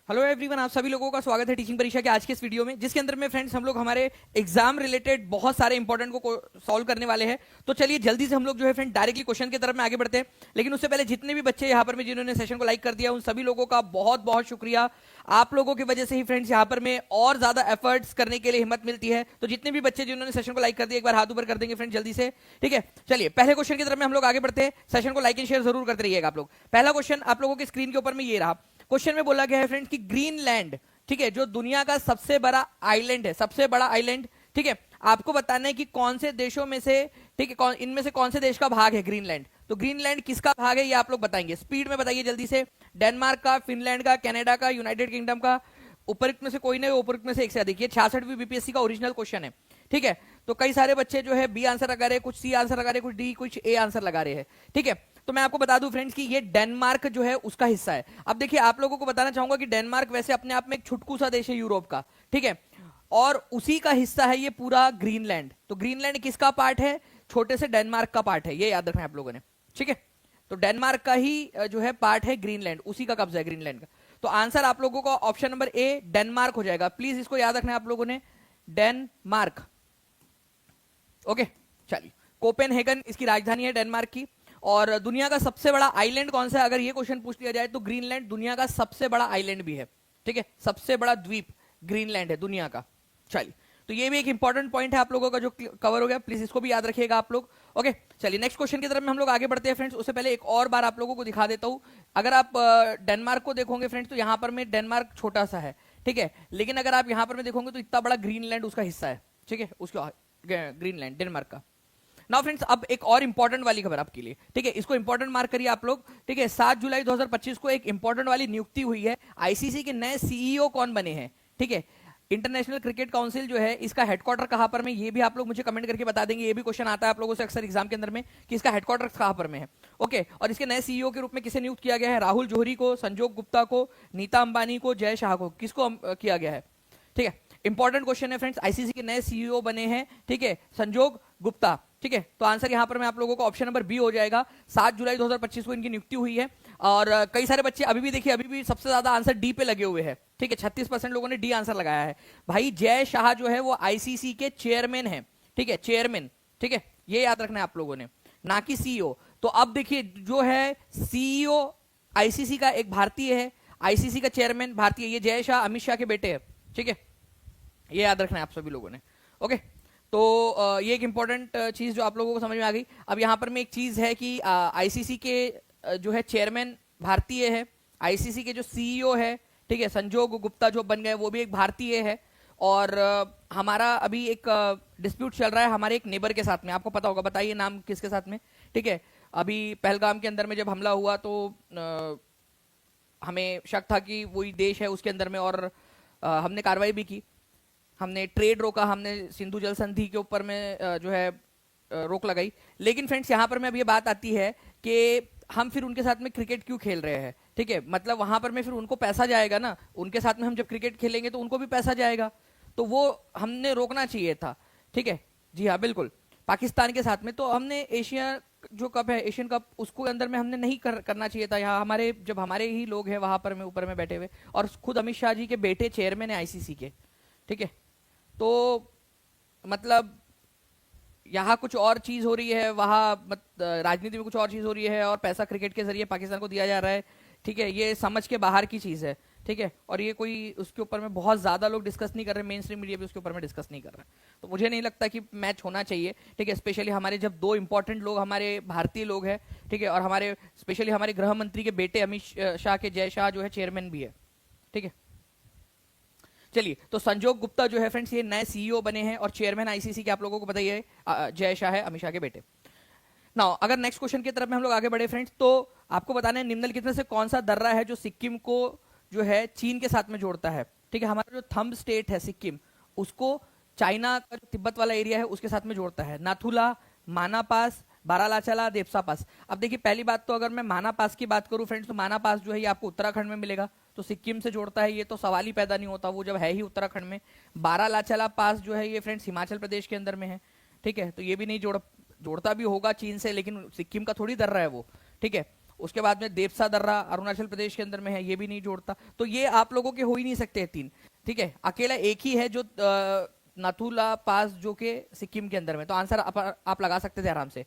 Hello everyone, आप सभी लोगों का स्वागत है टीचिंग परीक्षा के आज के इस वीडियो में, जिसके अंदर में फ्रेंड्स हम लोग हमारे एग्जाम रिलेटेड बहुत सारे इंपॉर्टेंट को सॉल्व करने वाले हैं। तो चलिए जल्दी से हम लोग जो है फ्रेंड डायरेक्टली क्वेश्चन की तरफ में आगे बढ़ते हैं। लेकिन उससे पहले जितने भी बच्चे यहाँ पर में जिन्होंने सेशन को लाइक कर दिया, उन सभी लोगों का बहुत बहुत शुक्रिया। आप लोगों की वजह से ही फ्रेंड्स यहाँ पर में और ज्यादा एफर्ट्स करने के लिए हिम्मत मिलती है। तो जितने भी बच्चे जिन्होंने सेशन को लाइक कर दिया, एक बार हाथ ऊपर कर देंगे फ्रेंड जल्दी से। ठीक है, चलिए पहले क्वेश्चन की तरफ में हम लोग आगे बढ़ते हैं। सेशन को लाइक एंड शेयर जरूर करते रहिएगा आप लोग। पहला क्वेश्चन आप लोगों की स्क्रीन के ऊपर में ये रहा। क्वेश्चन में बोला गया है फ्रेंड्स कि ग्रीनलैंड, ठीक है, जो दुनिया का सबसे बड़ा आइलैंड है, सबसे बड़ा आइलैंड, ठीक है, आपको बताना है कि कौन से देशों में से, ठीक है, इनमें से कौन से देश का भाग है ग्रीनलैंड। तो ग्रीनलैंड किसका भाग है ये आप लोग बताएंगे, स्पीड में बताइए जल्दी से। डेनमार्क का, फिनलैंड का, कनाडा का, यूनाइटेड किंगडम का, उपरोक्त में से कोई नहीं, उपरोक्त में से एक से अधिक। ये 66वीं बीपीएससी का ओरिजिनल क्वेश्चन है। ठीक है, तो कई सारे बच्चे जो है बी आंसर लगा रहे हैं, कुछ सी आंसर लगा रहे हैं, कुछ डी, कुछ ए आंसर लगा रहे हैं। ठीक है, तो मैं आपको बता दूं फ्रेंड्स कि ये डेनमार्क जो है उसका हिस्सा है। अब देखिए आप लोगों को बताना चाहूंगा कि डेनमार्क वैसे अपने आप में एक छुटकू सा देश है यूरोप का, ठीक है, और उसी का हिस्सा है ये पूरा ग्रीनलैंड। तो ग्रीनलैंड किसका पार्ट है? छोटे से डेनमार्क का पार्ट है, ये याद रखना है आप लोगों ने। ठीक है, तो डेनमार्क का ही जो है पार्ट है ग्रीनलैंड, उसी का कब्जा है ग्रीनलैंड का। तो आंसर आप लोगों का ऑप्शन नंबर ए डेनमार्क हो जाएगा। प्लीज इसको याद रखना है आप लोगों ने, डेनमार्क। ओके, चलिए, कोपेनहेगन इसकी राजधानी है डेनमार्क की। और दुनिया का सबसे बड़ा आइलैंड कौन सा है अगर ये क्वेश्चन पूछ लिया जाए तो ग्रीनलैंड दुनिया का सबसे बड़ा आइलैंड भी है। ठीक है, सबसे बड़ा द्वीप ग्रीनलैंड है दुनिया का। चलिए, तो ये भी एक इंपॉर्टेंट पॉइंट है आप लोगों का जो कवर हो गया, प्लीज इसको भी याद रखिएगा आप लोग। ओके, चलिए नेक्स्ट क्वेश्चन की तरफ में हम लोग आगे बढ़ते हैं फ्रेंड्स। उससे पहले एक और बार आप लोगों को दिखा देता हूं। अगर आप डेनमार्क को देखोगे फ्रेंड्स तो यहां पर में डेनमार्क छोटा सा है, ठीक है, लेकिन अगर आप यहां पर में देखोगे तो इतना बड़ा ग्रीनलैंड उसका हिस्सा है। ठीक है, उसका ग्रीनलैंड डेनमार्क का। नाउ फ्रेंड्स, अब एक और इंपॉर्टेंट वाली खबर आपके लिए, ठीक है, इसको इंपॉर्टेंट मार्क करिए आप लोग। ठीक है, 7 जुलाई 2025 को एक इंपॉर्टेंट वाली नियुक्ति हुई है। आईसीसी के नए सीईओ कौन बने हैं? ठीक है, इंटरनेशनल क्रिकेट काउंसिल जो है इसका हेडक्वार्टर कहां पर में, ये भी आप लोग मुझे कमेंट करके बता देंगे। ये भी क्वेश्चन आता है आप लोगों से अक्सर एग्जाम के अंदर में कि इसका हेडक्वार्टर कहां पर में है। ओके, और इसके नए सीईओ के रूप में किसे नियुक्त किया गया है? राहुल जौहरी को, संजोग गुप्ता को, नीता अंबानी को, जय शाह को, किसको किया गया है? ठीक है, इंपॉर्टेंट क्वेश्चन है फ्रेंड्स। आईसीसी के नए सीईओ बने हैं, ठीक है, संजोग गुप्ता। ठीक है, तो आंसर यहां पर मैं आप लोगों को ऑप्शन नंबर बी हो जाएगा। 7 जुलाई 2025 को इनकी नियुक्ति हुई है। और कई सारे बच्चे अभी भी देखिए, अभी भी सबसे ज्यादा आंसर डी पे लगे हुए हैं। ठीक है, 36% लोगों ने डी आंसर लगाया है। भाई जय शाह जो है वो आईसीसी के चेयरमैन है। ठीक है, चेयरमैन। ठीक है, ये याद रखना है आप लोगों ने, ना कि सीईओ। तो अब देखिए जो है सीईओ आईसीसी का एक भारतीय है, आईसीसी का चेयरमैन भारतीय, ये जय शाह अमित शाह के बेटे हैं। ठीक है, ये याद रखना है आप सभी लोगों ने। ओके, तो ये एक इंपॉर्टेंट चीज जो आप लोगों को समझ में आ गई। अब यहां पर में एक चीज है कि आईसीसी के जो है चेयरमैन भारतीय है, आईसीसी के जो सीईओ है, ठीक है, संजोग गुप्ता जो बन गए वो भी एक भारतीय है। और हमारा अभी एक डिस्प्यूट चल रहा है हमारे एक नेबर के साथ में, आपको पता होगा, बताइए नाम किसके साथ में? ठीक है, अभी पहलगाम के अंदर में जब हमला हुआ तो हमें शक था कि वही देश है उसके अंदर में, और हमने कार्रवाई भी की, हमने ट्रेड रोका, हमने सिंधु जल संधि के ऊपर में जो है रोक लगाई। लेकिन फ्रेंड्स यहां पर में अब ये बात आती है कि हम फिर उनके साथ में क्रिकेट क्यों खेल रहे हैं? ठीक है, मतलब वहां पर में फिर उनको पैसा जाएगा ना, उनके साथ में हम जब क्रिकेट खेलेंगे तो उनको भी पैसा जाएगा, तो वो हमने रोकना चाहिए था। ठीक है, जी हाँ बिल्कुल, पाकिस्तान के साथ में तो हमने एशिया जो कप है, एशियन कप, उसको अंदर में हमने नहीं करना चाहिए था। यहाँ हमारे जब हमारे ही लोग हैं वहां पर में ऊपर में बैठे हुए, और खुद अमित शाह जी के बेटे चेयरमैन है आईसीसी के। ठीक है, तो मतलब यहाँ कुछ और चीज हो रही है, वहां राजनीति में कुछ और चीज हो रही है, और पैसा क्रिकेट के जरिए पाकिस्तान को दिया जा रहा है। ठीक है, ये समझ के बाहर की चीज है। ठीक है, और ये कोई उसके ऊपर में बहुत ज्यादा लोग डिस्कस नहीं कर रहे, मेन स्ट्रीम मीडिया भी उसके ऊपर में डिस्कस नहीं कर रहा है। तो मुझे नहीं लगता कि मैच होना चाहिए। ठीक है, स्पेशली हमारे जब दो इंपॉर्टेंट लोग हमारे भारतीय लोग हैं, ठीक है, और हमारे स्पेशली हमारे गृह मंत्री के बेटे अमित शाह के, जय शाह जो है चेयरमैन भी है। ठीक है, चलिए, तो संजोग गुप्ता जो है फ्रेंड्स ये नए सीईओ बने हैं, और चेयरमैन आईसीसी के आप लोगों को बताइए जय शाह है, अमित शाह के बेटे। नाउ अगर नेक्स्ट क्वेश्चन की तरफ में हम लोग आगे बढ़े फ्रेंड्स, तो आपको बताना है निम्नलिखित में से कौन सा दर्रा है जो सिक्किम को जो है चीन के साथ में जोड़ता है? ठीक है, हमारा जो थंब स्टेट है सिक्किम, उसको चाइना का जो तिब्बत वाला एरिया है उसके साथ में जोड़ता है। नाथुला, माना पास, बारालाचाला, देपसा पास। अब देखिए पहली बात तो अगर मैं माना पास की बात करूं फ्रेंड्स, तो माना पास जो है ये आपको उत्तराखंड में मिलेगा, तो सिक्किम से जोड़ता है, ये तो सवाल ही पैदा नहीं होता, वो जब है ही उत्तराखंड में। बारालाचाला पास जो है ये फ्रेंड्स हिमाचल प्रदेश के अंदर में है। ठीक है, तो ये भी नहीं जोड़ता भी होगा चीन से, लेकिन सिक्किम का थोड़ी दर्रा है वो। ठीक है, उसके बाद में देवसा दर्रा अरुणाचल प्रदेश के अंदर में है, ये भी नहीं जोड़ता। तो ये आप लोगों के हो ही नहीं सकते 3, ठीक है। अकेला एक ही है जो नाथुला पास जो के सिक्किम के अंदर में, तो आंसर आप लगा सकते थे आराम से,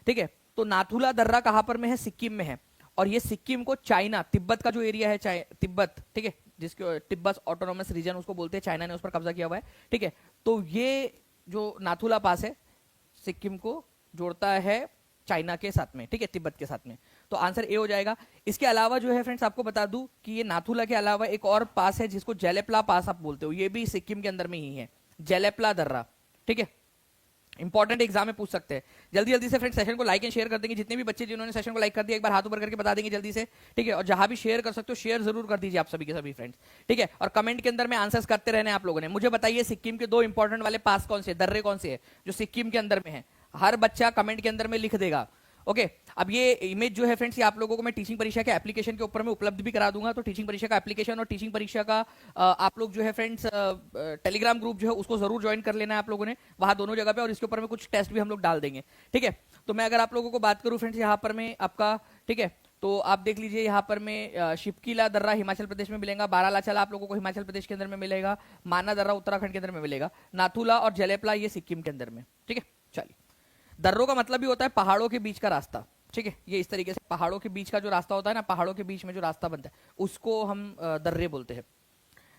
ठीक है। तो नाथुला दर्रा कहां पर में है? सिक्किम में है। और ये सिक्किम को चाइना, तिब्बत का जो एरिया है तिब्बत, ठीक है, जिसको तिब्बत ऑटोनोमस रीजन उसको बोलते हैं, चाइना ने उस पर कब्जा किया हुआ है, ठीक है। तो ये जो नाथुला पास है सिक्किम को जोड़ता है चाइना के साथ में, ठीक है, तिब्बत के साथ में। तो आंसर ए हो जाएगा। इसके अलावा जो है फ्रेंड्स आपको बता दूं कि ये नाथुला के अलावा एक और पास है जिसको जेलेप्ला पास आप बोलते हो, ये भी सिक्किम के अंदर में ही है, जेलेप्ला दर्रा, ठीक है। इंपॉर्टेंट एग्जाम में पूछ सकते हैं। जल्दी जल्दी से फ्रेंड्स सेशन को लाइक एंड शेयर कर देंगे, जितने भी बच्चे जिन्होंने सेशन को लाइक कर दिया एक बार हाथ ऊपर करके बता देंगे जल्दी से, ठीक है। और जहां भी शेयर कर सकते हो शेयर जरूर कर दीजिए आप सभी के सभी फ्रेंड्स, ठीक है। और कमेंट के अंदर में आंसर्स करते रहने आप लोगों ने। मुझे बताइए सिक्किम के 2 इंपॉर्टेंट वाले पास कौन से, दर्रे कौन से है जो सिक्किम के अंदर में है? हर बच्चा कमेंट के अंदर में लिख देगा, ओके। अब ये इमेज जो है फ्रेंड्स ये आप लोगों को मैं टीचिंग परीक्षा के एप्लीकेशन के ऊपर में उपलब्ध भी करा दूंगा। तो टीचिंग परीक्षा का एप्लीकेशन और टीचिंग परीक्षा का आप लोग जो है फ्रेंड्स टेलीग्राम ग्रुप जो है उसको जरूर ज्वाइन कर लेना है आप लोगों ने, वहां दोनों जगह पे, और इसके ऊपर में कुछ टेस्ट भी हम लोग डाल देंगे, ठीक है। तो मैं अगर आप लोगों को बात करूं फ्रेंड्स यहाँ पर में आपका, ठीक है, तो आप देख लीजिए यहाँ पर में शिपकीला दर्रा हिमाचल प्रदेश में मिलेगा, बारालाचाला आप लोगों को हिमाचल प्रदेश के अंदर में मिलेगा, माना दर्रा उत्तराखंड के अंदर में मिलेगा, नाथुला और जलेपला ये सिक्किम के अंदर में, ठीक है। चलिए, दर्रों का मतलब भी होता है पहाड़ों के बीच का रास्ता, ठीक है। ये इस तरीके से पहाड़ों के बीच का जो रास्ता होता है ना, पहाड़ों के बीच में जो रास्ता बनता है उसको हम दर्रे बोलते हैं।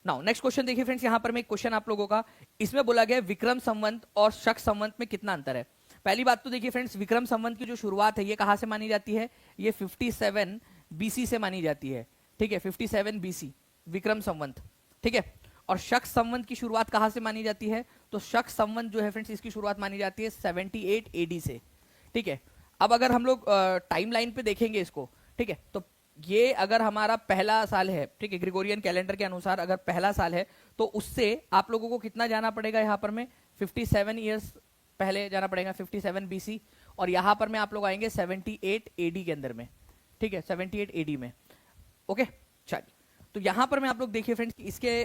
नाउ नेक्स्ट क्वेश्चन देखिए फ्रेंड्स, यहाँ पर मैं एक क्वेश्चन आप लोगों का, इसमें बोला गया विक्रम संवत और शक संवत में कितना अंतर है। पहली बात तो देखिए फ्रेंड्स, विक्रम संवत की जो शुरुआत है ये कहां से मानी जाती है? ये 57 बीसी से मानी जाती है, ठीक है, 57 बीसी विक्रम संवत, ठीक है। और शक संवत की शुरुआत कहां से मानी जाती है? तो शक संवत जो है फ्रेंड्स इसकी शुरुआत मानी जाती है 78 एडी से, ठीक है। अब अगर हम लोग टाइम लाइन पे देखेंगे इसको, ठीक है, तो ये अगर हमारा पहला साल है, ठीक है, ग्रिगोरियन कैलेंडर के अनुसार अगर पहला साल है तो उससे आप लोगों को कितना जाना पड़ेगा? यहाँ पर में 57 ईयर्स पहले जाना पड़ेगा, 57 बीसी, और यहाँ पर में आप लोग आएंगे 78 एडी के अंदर में, ठीक है, 78 एडी में, ओके। चलिए, तो यहाँ पर में आप लोग देखिए फ्रेंड्स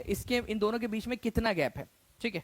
इसके इन दोनों के बीच में कितना गैप है, ठीक है,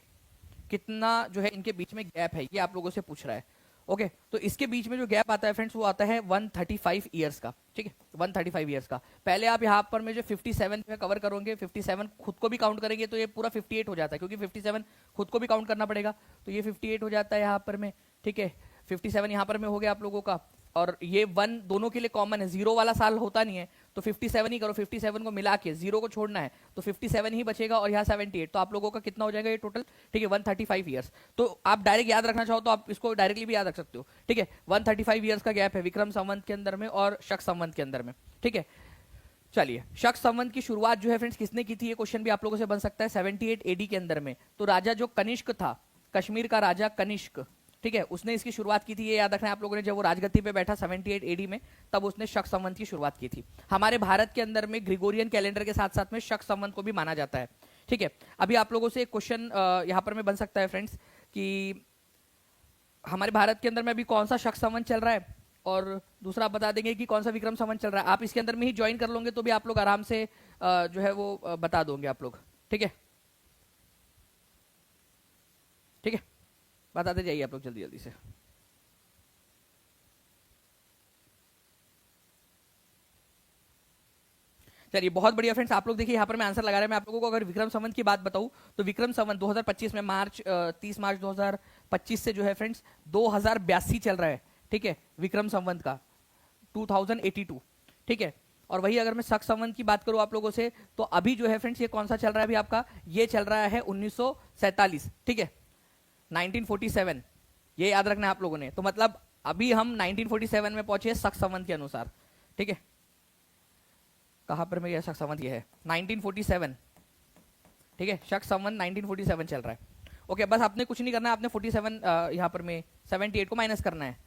कितना जो है इनके बीच में गैप है ये आप लोगों से पूछ रहा है, ओके। तो इसके बीच में जो गैप आता है फ्रेंड्स वो आता है 135 ईयर्स का, ठीक है, 135 ईयर्स का। पहले आप यहाँ पर में जो 57 में कवर करोगे, 57 खुद को भी काउंट करेंगे तो ये पूरा 58 हो जाता है, क्योंकि 57 खुद को भी काउंट करना पड़ेगा, तो ये 58 हो जाता है यहाँ पर में, ठीक है। 57 यहाँ पर में हो गया आप लोगों का, और ये 1 दोनों के लिए कॉमन है, 0 वाला साल होता नहीं है, तो 57 ही करो, 57 को मिला के 0 को छोड़ना है तो 57 ही बचेगा, और यहाँ 78, तो आप लोगों का कितना हो जाएगा ये टोटल, ठीक है, 135 ईयर्स। तो आप डायरेक्ट याद रखना चाहो तो आप इसको डायरेक्टली भी याद रख सकते हो, ठीक है। 135 ईयर्स का गैप है विक्रम संवत के अंदर में और शक संवत के अंदर में, ठीक है। चलिए, शक संवत की शुरुआत जो है फ्रेंड्स किसने की थी, ये क्वेश्चन भी आप लोगों से बन सकता है 78 एडी के अंदर में। तो राजा जो कनिष्क था, कश्मीर का राजा कनिष्क, ठीक है, उसने इसकी शुरुआत की थी, ये याद रखना है आप लोगों ने, जब वो राजगद्दी पे बैठा 78 एडी में, तब उसने शक संवत की शुरुआत की थी। हमारे भारत के अंदर में ग्रिगोरियन कैलेंडर के साथ साथ में शक संवत को भी माना जाता है, ठीक है। अभी आप लोगों से एक क्वेश्चन यहाँ पर में बन सकता है फ्रेंड्स कि हमारे भारत के अंदर में अभी कौन सा शक संवत चल रहा है, और दूसरा आप बता देंगे कि कौन सा विक्रम संवत चल रहा है। आप इसके अंदर में ही ज्वाइन कर लोगे तो भी आप लोग आराम से जो है वो बता दोगे आप लोग, ठीक है, ठीक है, बताते जाइए आप लोग जल्दी जल्दी से। चलिए, बहुत बढ़िया फ्रेंड्स, आप लोग देखिए यहाँ पर मैं आंसर लगा रहा है। मैं आप लोगों को अगर विक्रम संवत की बात बताऊं तो विक्रम संवत 2025 में मार्च 30 मार्च 2025 से जो है फ्रेंड्स 2082 चल रहा है, ठीक है, विक्रम संवत का 2082, ठीक है। और वही अगर मैं शक संवत की बात करूं आप लोगों से तो अभी जो है फ्रेंड्स ये कौन सा चल रहा है अभी आपका, ये चल रहा है 1947, ठीक है, 1947, ये याद रखना है आप लोगों ने। तो मतलब अभी हम 1947 में पहुंचे शक संवत के अनुसार, ठीक है। कहां पर मेरी शक संवत ये है 1947, ठीक है, शक संवत 1947 चल रहा है, ओके। बस आपने कुछ नहीं करना है, आपने 47 यहाँ पर में 78 को माइनस करना है,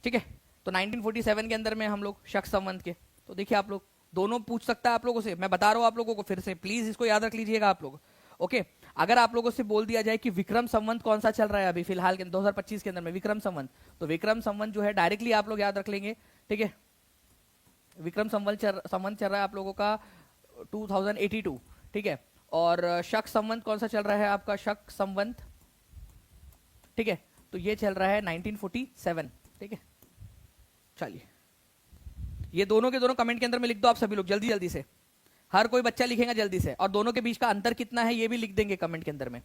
ठीक है। तो 1947 के अंदर में हम लोग शक संवत के, तो देखिए आप लोग दोनों पूछ सकता है आप लोगों से, मैं बता रहा हूं आप लोगों को फिर से, प्लीज इसको याद रख लीजिएगा आप लोग, ओके। अगर आप लोगों से बोल दिया जाए कि विक्रम संवत कौन सा चल रहा है अभी फिलहाल के 2025 के अंदर में विक्रम संवत, तो विक्रम संवत जो है डायरेक्टली आप लोग याद रख लेंगे, ठीक है। विक्रम संवत चल रहा है आप लोगों का 2082, ठीक है। और शक संवत कौन सा चल रहा है आपका, शक संवत, ठीक है, तो ये चल रहा है 1947, ठीक है। चलिए, ये दोनों के दोनों कमेंट के अंदर में लिख दो आप सभी लोग जल्दी जल्दी से, हर कोई बच्चा लिखेगा जल्दी से, और दोनों के बीच का अंतर कितना है ये भी लिख देंगे कमेंट के अंदर में।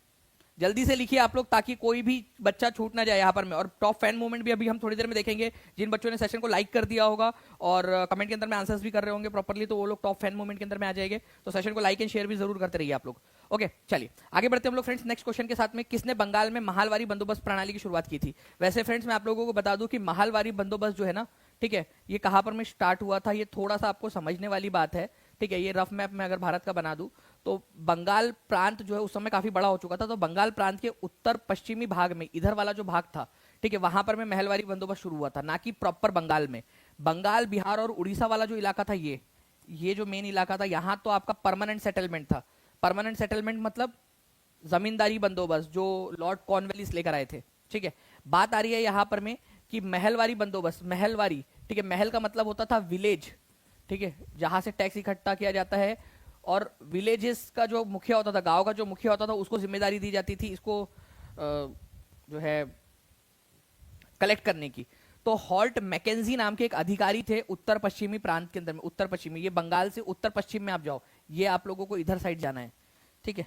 जल्दी से लिखिए आप लोग ताकि कोई भी बच्चा छूट ना जाए यहाँ पर में। और टॉप फैन मूवमेंट भी अभी हम थोड़ी देर में देखेंगे, जिन बच्चों ने सेशन को लाइक कर दिया होगा और कमेंट के अंदर में आंसर्स भी कर रहे होंगे प्रॉपर्ली, तो वो लोग टॉप फैन मूवमेंट के अंदर में आ जाएंगे। तो सेशन को लाइक एंड शेयर भी जरूर करते रहिए आप लोग। ओके चलिए आगे बढ़ते हम लोग फ्रेंड्स नेक्स्ट क्वेश्चन के साथ में। किसने बंगाल में महालवारी बंदोबस्त प्रणाली की शुरुआत की थी? वैसे फ्रेंड्स मैं आप लोगों को बता दूं कि महालवारी बंदोबस्त जो है ना, ठीक है, ये कहां पर में स्टार्ट हुआ था, ये थोड़ा सा आपको समझने वाली बात है, ठीक है। ये रफ मैप में अगर भारत का बना दूं तो बंगाल प्रांत जो है उस समय काफी बड़ा हो चुका था, तो बंगाल प्रांत के उत्तर पश्चिमी भाग में इधर वाला जो भाग था, ठीक है, वहां पर में महलवारी बंदोबस्त शुरू हुआ था, ना कि प्रॉपर बंगाल में। बंगाल, बिहार और उड़ीसा वाला जो इलाका था, ये जो मेन इलाका था, यहाँ तो आपका परमानेंट सेटलमेंट था। परमानेंट सेटलमेंट मतलब जमींदारी बंदोबस्त जो लॉर्ड कॉर्नवालिस लेकर आए थे, ठीक है। बात आ रही है यहाँ पर में कि महलवारी बंदोबस्त, महलवारी, ठीक है, महल का मतलब होता था विलेज, ठीक है, जहां से टैक्स इकट्ठा किया जाता है, और विलेजेस का जो मुखिया होता था, गांव का जो मुखिया होता था, उसको जिम्मेदारी दी जाती थी इसको जो है कलेक्ट करने की। तो हॉल्ट मैकेंजी नाम के एक अधिकारी थे उत्तर पश्चिमी प्रांत के अंदर में, उत्तर पश्चिमी, ये बंगाल से उत्तर पश्चिम में आप जाओ, ये आप लोगों को इधर साइड जाना है, ठीक है,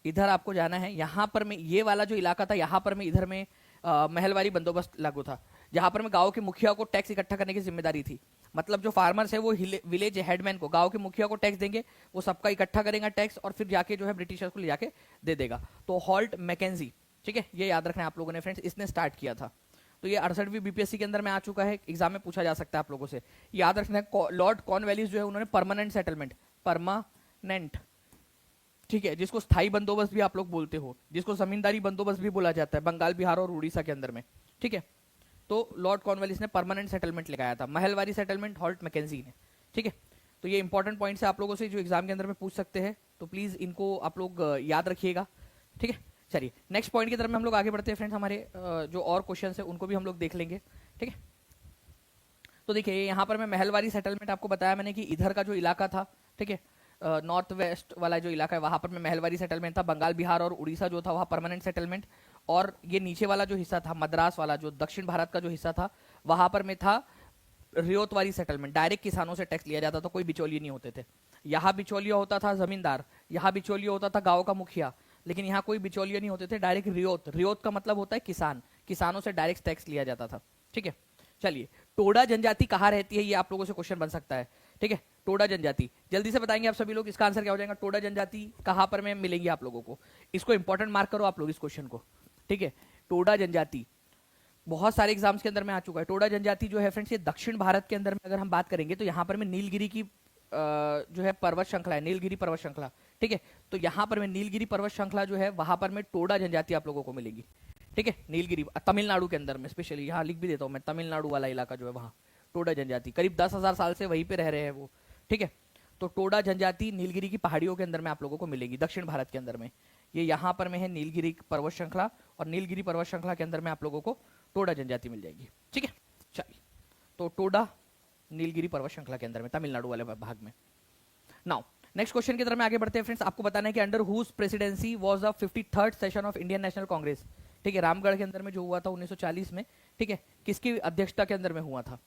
इधर आपको जाना है। यहां पर में ये वाला जो इलाका था, यहां पर में इधर में महलवारी बंदोबस्त लागू था, जहां पर में गांव के मुखिया को टैक्स इकट्ठा करने की जिम्मेदारी थी। मतलब जो फार्मर्स है वो विलेज हेडमैन को, गांव के मुखिया को टैक्स देंगे, वो सबका इकट्ठा करेगा टैक्स, और फिर जाके जो है ब्रिटिशर्स को ले जाके दे देगा। तो हॉल्ट मैकेंजी, ठीक है, ये याद रखना है आप लोगों ने फ्रेंड्स, इसने स्टार्ट किया था। तो ये 68वीं बीपीएससी के अंदर में आ चुका है, एग्जाम में पूछा जा सकता है आप लोगों से, याद रखना है। लॉर्ड कॉर्नवालिस जो है उन्होंने परमानेंट सेटलमेंट, परमानेंट, ठीक है, जिसको स्थायी बंदोबस्त भी आप लोग बोलते हो, जिसको जमींदारी बंदोबस्त भी बोला जाता है बंगाल, बिहार और उड़ीसा के अंदर में, ठीक है। तो लॉर्ड कॉर्नवालिस ने परमानेंट सेटलमेंट लगाया था, महलवारी सेटलमेंट हॉल्ट मैकेंजी ने, ठीक है। तो ये इंपॉर्टेंट पॉइंट्स है आप लोगों से जो एग्जाम के अंदर में पूछ सकते हैं, तो प्लीज इनको आप लोग याद रखिएगा, ठीक है। चलिए नेक्स्ट पॉइंट की तरफ में हम लोग आगे बढ़ते हैं फ्रेंड्स, हमारे जो और क्वेश्चन है उनको भी हम लोग देख लेंगे, ठीक है। तो देखिए यहाँ पर मैं महलवारी सेटलमेंट आपको बताया मैंने कि इधर का जो इलाका था, ठीक है, नॉर्थ वेस्ट वाला जो इलाका है वहां पर में महलवारी सेटलमेंट था। बंगाल, बिहार और उड़ीसा जो था वहां परमानेंट सेटलमेंट, और ये नीचे वाला जो हिस्सा था मद्रास वाला, जो दक्षिण भारत का जो हिस्सा था, वहां पर में था रियोतवारी सेटलमेंट, डायरेक्ट किसानों से टैक्स लिया जाता था, कोई बिचौलिए नहीं होते थे। यहाँ बिचौलिया होता था जमींदार, यहाँ बिचौलिया होता था गांव का मुखिया, लेकिन यहाँ कोई बिचौलिए नहीं होते थे, डायरेक्ट रियोत, रियोत का मतलब होता है किसान, किसानों से डायरेक्ट टैक्स लिया जाता था, ठीक है। चलिए टोडा जनजाति कहाँ रहती है, ये आप लोगों से क्वेश्चन बन सकता है, ठीक है। टोडा जनजाति जल्दी से बताएंगे आप सभी लोग, इसका आंसर क्या हो जाएगा? टोडा जनजाति कहां पर में मिलेंगी आप लोगों को, इसको इंपॉर्टेंट मार्क करो आप लोग इस क्वेश्चन को, ठीक है। टोडा जनजाति बहुत सारे एग्जाम्स के अंदर में आ चुका है। टोडा जनजाति जो है फ्रेंड्स, ये दक्षिण भारत के अंदर में अगर हम बात करेंगे तो यहाँ पर में नीलगिरी की जो है पर्वत श्रृंखला है, नीलगिरी पर्वत श्रृंखला, ठीक है। तो यहाँ पर में नीलगिरी पर्वत श्रृंखला जो है वहां पर में टोडा जनजाति आप लोगों को मिलेगी, ठीक है। नीलगिरी तमिलनाडु के अंदर में, स्पेशली यहाँ लिख भी देता हूँ मैं, तमिलनाडु वाला इलाका जो है वहां टोडा जनजाति, करीब 10,000 साल से वहीं पे रह रहे हैं वो, ठीक है। तो टोडा जनजाति नीलगिरी की पहाड़ियों के अंदर में आप लोगों को मिलेगी, दक्षिण भारत के अंदर में। ये यहाँ पर में है नीलगिरी पर्वत श्रृंखला, और नीलगिरी पर्वत श्रृंखला के अंदर में आप लोगों को टोडा जनजाति मिल जाएगी, ठीक है। चलिए तो टोडा नीलगिरी पर्वत श्रृंखला के अंदर में, तमिलनाडु वाले भाग में। नाउ नेक्स्ट क्वेश्चन की तरफ में आगे बढ़ते हैं फ्रेंड्स। आपको बताना है कि under whose presidency was the 53rd session of Indian National Congress, ठीक है, रामगढ़ के अंदर में जो हुआ था 1940 में, ठीक है, किसकी अध्यक्षता के अंदर में हुआ था?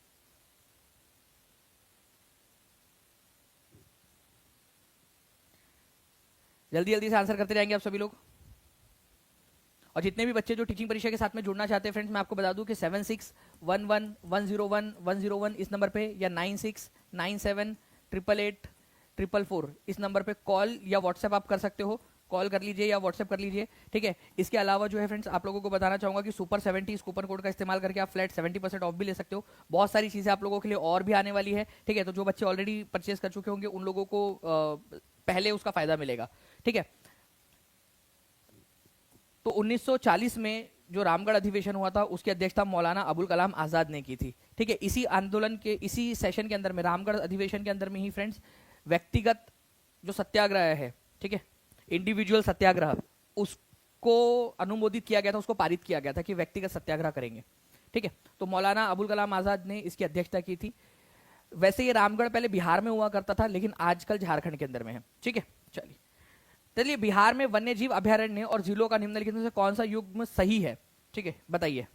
जल्दी जल्दी से आंसर करते जाएंगे आप सभी लोग। और जितने भी बच्चे जो टीचिंग परीक्षा के साथ में जुड़ना चाहते हैं फ्रेंड्स, मैं आपको बता दूं कि 7611101101 इस नंबर पे, या 9697888844 इस नंबर पे कॉल या व्हाट्सएप आप कर सकते हो, कॉल कर लीजिए या व्हाट्सएप कर लीजिए, ठीक है। इसके अलावा जो है फ्रेंड्स आप लोगों को बताना चाहूंगा कि सुपर 70 इस कूपन कोड का इस्तेमाल करके आप फ्लैट 70% ऑफ भी ले सकते हो। बहुत सारी चीजें आप लोगों के लिए और भी आने वाली है, ठीक है। तो जो बच्चे ऑलरेडी परचेस कर चुके होंगे उन लोगों को पहले उसका फायदा मिलेगा, ठीक है। तो 1940 में जो रामगढ़ अधिवेशन हुआ था उसकी अध्यक्षता मौलाना अबुल कलाम आजाद ने की थी, ठीक है। इसी आंदोलन के, इसी सेशन के अंदर में, रामगढ़ अधिवेशन के अंदर में ही फ्रेंड्स व्यक्तिगत जो सत्याग्रह है, ठीक है, इंडिविजुअल सत्याग्रह, उसको अनुमोदित किया गया था, उसको पारित किया गया था कि व्यक्तिगत सत्याग्रह करेंगे, ठीक है। तो मौलाना अबुल कलाम आजाद ने इसकी अध्यक्षता की थी। वैसे ये रामगढ़ पहले बिहार में हुआ करता था, लेकिन आजकल झारखंड के अंदर में है, ठीक है। चलिए बिहार में वन्य जीव अभयारण्य और जिलों का निम्नलिखित में से कौन सा युग्म सही है, ठीक है, बताइए।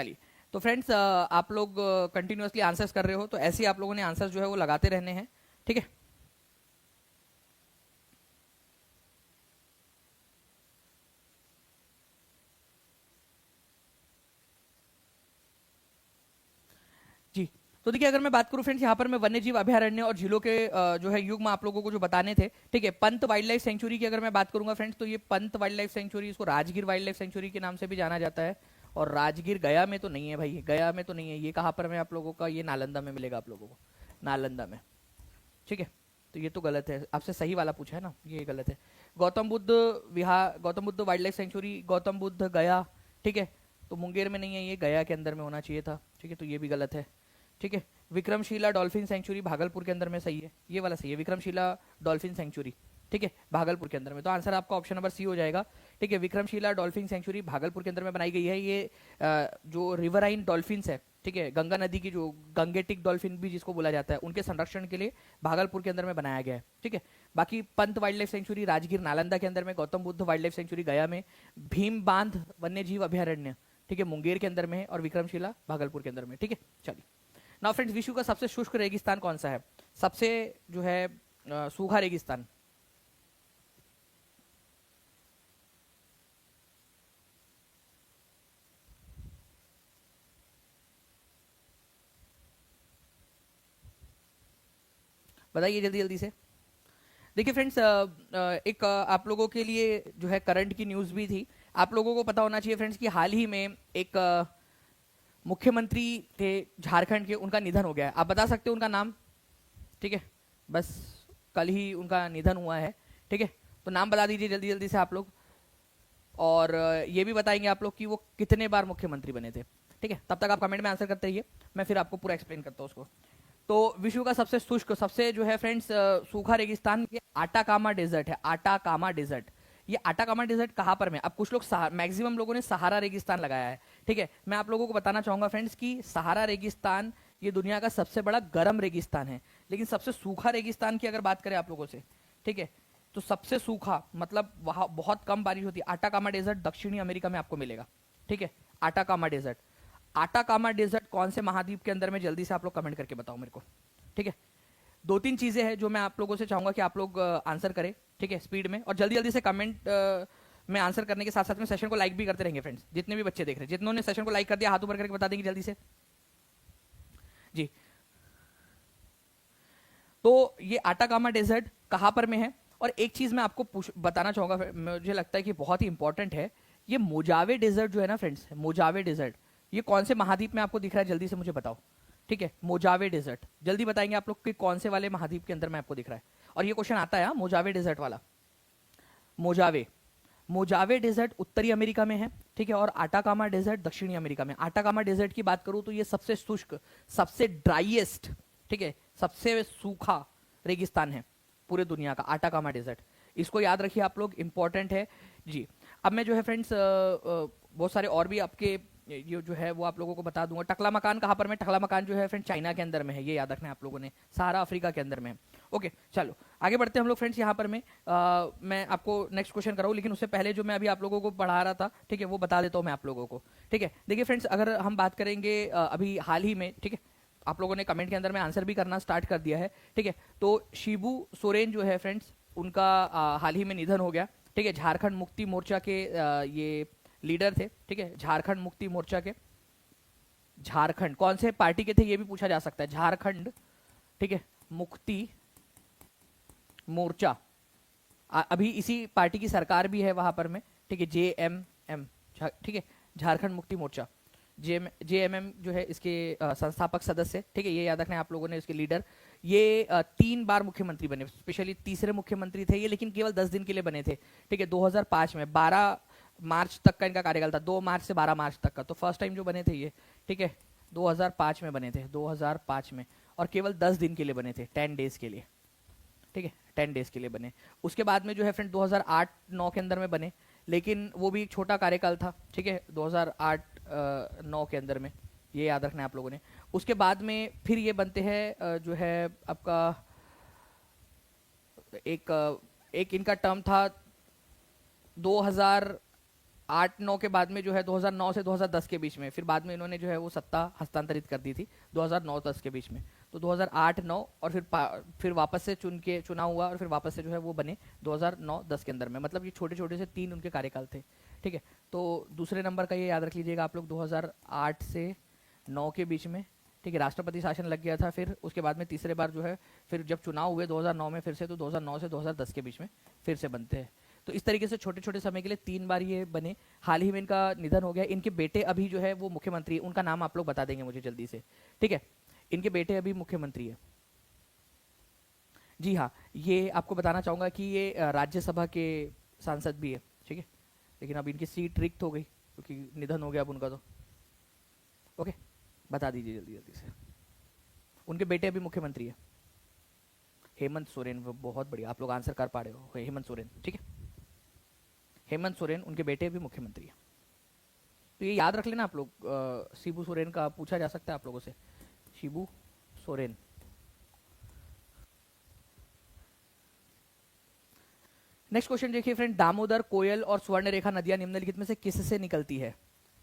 चलिए, तो फ्रेंड्स आप लोग कंटिन्यूअसली आंसर्स कर रहे हो, तो ऐसे ही आप लोगों ने आंसर्स जो है वो लगाते रहने हैं, ठीक है। जी, तो देखिए अगर मैं बात करूं फ्रेंड्स, यहाँ पर मैं वन्य जीव अभयारण्य और झीलों के जो है युग्म आप लोगों को जो बताने थे, ठीक है। पंत वाइल्ड लाइफ सेंचुरी की अगर मैं बात करूंगा फ्रेंड्स, तो ये पंत वाइल्ड लाइफ सेंचुरी, इसको राजगीर वाइल्ड लाइफ सेंचुरी के नाम से भी जाना जाता है। और राजगीर गया में तो नहीं है भाई, गया में तो नहीं है ये। कहाँ पर मैं आप लोगों का, ये नालंदा में मिलेगा आप लोगों को, नालंदा में, ठीक है। तो ये तो गलत है, आपसे सही वाला पूछा है ना, ये गलत है। Gautam Buddha Vihar, Gautam Buddha wild life sanctuary, Gautam Buddha Gaya, ठीक है। तो मुंगेर में नहीं है, ये गया के अंदर में होना चाहिए था, ठीक है। तो ये भी गलत है, ठीक है। विक्रमशिला डॉल्फिन सेंचुरी भागलपुर के अंदर में सही है, ये वाला सही है, विक्रमशिला डॉल्फिन सेंचुरी, ठीक है, भागलपुर के अंदर में। तो आंसर आपका ऑप्शन नंबर सी हो जाएगा, ठीक है। विक्रमशिला डॉल्फिन सेंचुरी भागलपुर के अंदर में बनाई गई है। ये जो रिवराइन डॉल्फिन्स है, ठीक है, गंगा नदी की जो गंगेटिक डॉल्फिन भी जिसको बोला जाता है, उनके संरक्षण के लिए भागलपुर के अंदर में बनाया गया है, ठीक है। बाकी Pant wild life century Rajgir Nalanda के अंदर में, Gautam Buddha wild life century गया में, भीम बांध वन्य जीव अभयारण्य, ठीक है, मुंगेर के अंदर में है, और विक्रमशिला भागलपुर के अंदर में, ठीक है। चलिए, नाउ फ्रेंड्स, विश्व का सबसे शुष्क रेगिस्तान कौन सा है, सबसे जो है सूखा रेगिस्तान? बताइए जल्दी जल्दी से। देखिए फ्रेंड्स, एक आप लोगों के लिए जो है करंट की न्यूज़ भी थी। आप लोगों को पता होना चाहिए फ्रेंड्स कि हाल ही में एक मुख्यमंत्री थे झारखंड के, उनका निधन हो गया है। आप बता सकते हो उनका नाम? ठीक है, बस कल ही उनका निधन हुआ है, ठीक है। तो नाम बता दीजिए जल्दी जल्दी से आप लोग, और ये भी बताएंगे आप लोग कि वो कितने बार मुख्यमंत्री बने थे, ठीक है। तब तक आप कमेंट में आंसर करते रहिए, मैं फिर आपको पूरा एक्सप्लेन करता हूँ उसको। तो विश्व का सबसे शुष्क, सबसे जो है फ्रेंड्स सूखा रेगिस्तान, ये आटाकामा डेजर्ट है, आटाकामा डेजर्ट। ये आटाकामा डेजर्ट कहाँ पर है? अब कुछ लोग, मैक्सिमम लोगों ने सहारा रेगिस्तान लगाया है, ठीक है। मैं आप लोगों को बताना चाहूंगा फ्रेंड्स कि सहारा रेगिस्तान ये दुनिया का सबसे बड़ा गर्म रेगिस्तान है, लेकिन सबसे सूखा रेगिस्तान की अगर बात करें आप लोगों से, ठीक है, तो सबसे सूखा मतलब वहां बहुत कम बारिश होती है। आटाकामा डेजर्ट दक्षिणी अमेरिका में आपको मिलेगा, ठीक है, आटाकामा डेजर्ट। आटाकामा डेजर्ट कौन से महाद्वीप के अंदर में, जल्दी से आप लोग कमेंट करके बताओ मेरे को, ठीक है। दो तीन चीजें हैं जो मैं आप लोगों से चाहूंगा कि आप लोग आंसर करें, ठीक है, स्पीड में, और जल्दी जल्दी से कमेंट में आंसर करने के साथ साथ में सेशन को लाइक भी करते रहेंगे फ्रेंड्स। जितने भी बच्चे देख रहे हैं, जिन्होंने सेशन को लाइक कर दिया हाथ ऊपर करके बता देंगे जल्दी से जी। तो ये आटाकामा डेजर्ट कहाँ पर में है? और एक चीज मैं आपको बताना चाहूंगा, मुझे लगता है कि बहुत ही इंपॉर्टेंट है। ये मोजावे डेजर्ट जो है ना फ्रेंड्स, मोजावे डेजर्ट, ये कौन से महाद्वीप में आपको दिख रहा है? जल्दी से मुझे बताओ, ठीक है। मोजावे डेजर्ट जल्दी बताएंगे आप लोग कि कौन से वाले महाद्वीप के अंदर में आपको दिख रहा है। और ये क्वेश्चन आता है मोजावे डेजर्ट वाला। मोजावे, मोजावे डेजर्ट उत्तरी अमेरिका में है, ठीक है, और आटाकामा डेजर्ट दक्षिणी अमेरिका में। आटाकामा डेजर्ट की बात करूं तो ये सबसे शुष्क, सबसे ड्राइएस्ट, ठीक है, सबसे सूखा रेगिस्तान है पूरे दुनिया का, आटाकामा डेजर्ट। इसको याद रखिए आप लोग, इंपॉर्टेंट है जी। अब मैं जो है फ्रेंड्स बहुत सारे और भी आपके ये जो है वो आप लोगों को बता दूंगा। टकला मकान कहाँ पर में? टकला मकान जो है फ्रेंड चाइना के अंदर में है, ये याद रखना है आप लोगों ने, सहारा अफ्रीका के अंदर में है। ओके चलो आगे बढ़ते हैं हम लोग फ्रेंड्स। यहाँ पर मैं आपको नेक्स्ट क्वेश्चन कराऊँ, लेकिन उससे पहले जो मैं अभी आप लोगों को पढ़ा रहा था, ठीक है, वो बता देता हूँ मैं आप लोगों को, ठीक है। देखिए फ्रेंड्स, अगर हम बात करेंगे अभी हाल ही में, ठीक है, आप लोगों ने कमेंट के अंदर में आंसर भी करना स्टार्ट कर दिया है, ठीक है। तो शिबू सोरेन जो है फ्रेंड्स, उनका हाल ही में निधन हो गया, ठीक है। झारखंड मुक्ति मोर्चा के ये लीडर थे, ठीक है, झारखंड मुक्ति मोर्चा के। झारखंड कौन से पार्टी के थे ये भी पूछा जा सकता है, झारखंड, ठीक है, मुक्ति मोर्चा। अभी इसी पार्टी की सरकार भी है वहां पर में, ठीक है, JMM, ठीक है, झारखंड मुक्ति मोर्चा। JMM जो है इसके संस्थापक सदस्य, ठीक है, ये याद रखना है आप लोगों ने, इसके लीडर। ये 3 बार मुख्यमंत्री बने, स्पेशली तीसरे मुख्यमंत्री थे ये, लेकिन केवल 10 दिन के लिए बने थे, ठीक है। 2005 में 12 मार्च तक का इनका कार्यकाल था, 2 मार्च से 12 मार्च तक का। तो फर्स्ट टाइम जो बने थे ये, ठीक है, 2005 में बने थे, 2005 में, और केवल 10 दिन के लिए बने थे, 10 डेज के लिए, ठीक है, 10 डेज के लिए बने। उसके बाद में जो है फ्रेंड 2008-9 के अंदर में बने, लेकिन वो भी एक छोटा कार्यकाल था, ठीक है, 2008-9 के अंदर में, ये याद रखना है आप लोगों ने। उसके बाद में फिर ये बनते हैं जो है आपका एक इनका टर्म था 2008 2008-9 के बाद में जो है 2009 से 2010 के बीच में, फिर बाद में इन्होंने जो है वो सत्ता हस्तांतरित कर दी थी 2009-10 के बीच में। तो 2008-9 और फिर वापस से चुनाव हुआ और फिर वापस से जो है वो बने 2009-10 के अंदर में। मतलब ये छोटे छोटे से 3 उनके कार्यकाल थे, ठीक है। तो दूसरे नंबर का ये याद रख लीजिएगा आप लोग, 2008 से 9 के बीच में, ठीक है, राष्ट्रपति शासन लग गया था। फिर उसके बाद में तीसरे बार जो है फिर जब चुनाव हुए 2009 में फिर से, तो 2009 से 2010 के बीच में फिर से बनते हैं। तो इस तरीके से छोटे छोटे समय के लिए 3 बार ये बने। हाल ही में इनका निधन हो गया। इनके बेटे अभी जो है वो मुख्यमंत्री, उनका नाम आप लोग बता देंगे मुझे जल्दी से, ठीक है। इनके बेटे अभी मुख्यमंत्री है। जी हाँ, ये आपको बताना चाहूंगा कि ये राज्यसभा के सांसद भी है, ठीक है। लेकिन अब इनकी सीट रिक्त हो गई क्योंकि निधन हो गया अब उनका। तो ओके, बता दीजिए जल्दी जल्दी से। उनके बेटे अभी मुख्यमंत्री है, हेमंत सोरेन। बहुत बढ़िया, आप लोग आंसर कर पा रहे हो, हेमंत सोरेन, ठीक है। हेमंत सोरेन, उनके बेटे भी मुख्यमंत्री है। तो ये याद रख लेना आप लोग। शिबू सोरेन का पूछा जा सकता है आप लोगों से, शिबू सोरेन। नेक्स्ट क्वेश्चन देखिए फ्रेंड, दामोदर, कोयल और स्वर्णरेखा नदियां निम्नलिखित में से किससे निकलती है?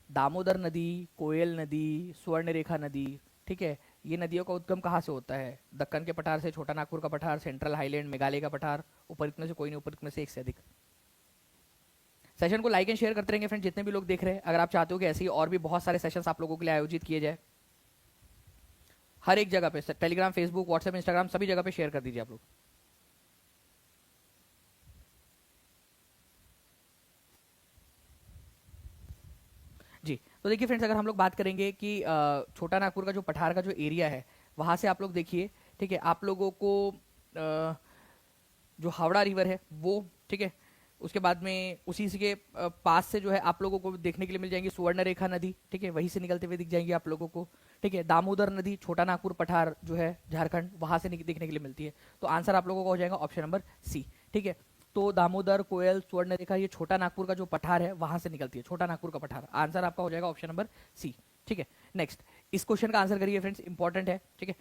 दामोदर नदी, कोयल नदी, स्वर्णरेखा नदी, ठीक है। ये नदियों का उद्गम कहाँ से होता है? दक्कन के पठार से, छोटा नागपुर का पठार, सेंट्रल हाईलैंड, मेघालय का पठार, उपरयुक्त में से कोई नहीं, उपरयुक्त में से एक से अधिक। सेशन को लाइक एंड शेयर करते रहेंगे फ्रेंड, जितने भी लोग देख रहे हैं। अगर आप चाहते हो कि ऐसे ही और भी बहुत सारे सेशंस आप लोगों के लिए आयोजित किए जाए, हर एक जगह पे, टेलीग्राम, फेसबुक, व्हाट्सएप, इंस्टाग्राम, सभी जगह पे शेयर कर दीजिए आप लोग। जी, तो देखिए फ्रेंड्स, अगर हम लोग बात करेंगे कि छोटा नागपुर का जो पठार का जो एरिया है, वहां से आप लोग देखिए, ठीक है, आप लोगों को जो हावड़ा रिवर है वो, ठीक है, उसके बाद में उसी के पास से जो है आप लोगों को देखने के लिए मिल जाएंगी सुवर्णरेखा नदी, ठीक है, वहीं से निकलते हुए दिख जाएंगी आप लोगों को, ठीक है। दामोदर नदी, छोटा नागपुर पठार जो है झारखंड, वहां से देखने के लिए मिलती है। तो आंसर आप लोगों का हो जाएगा ऑप्शन नंबर सी, ठीक है। तो दामोदर, कोयल, स्वर्णरेखा, ये छोटा नागपुर का जो पठार है वहां से निकलती है, छोटा नागपुर का पठार। आंसर आपका हो जाएगा ऑप्शन नंबर सी, ठीक है। नेक्स्ट, इस क्वेश्चन का आंसर करिए फ्रेंड्स, इंपॉर्टेंट है, ठीक है।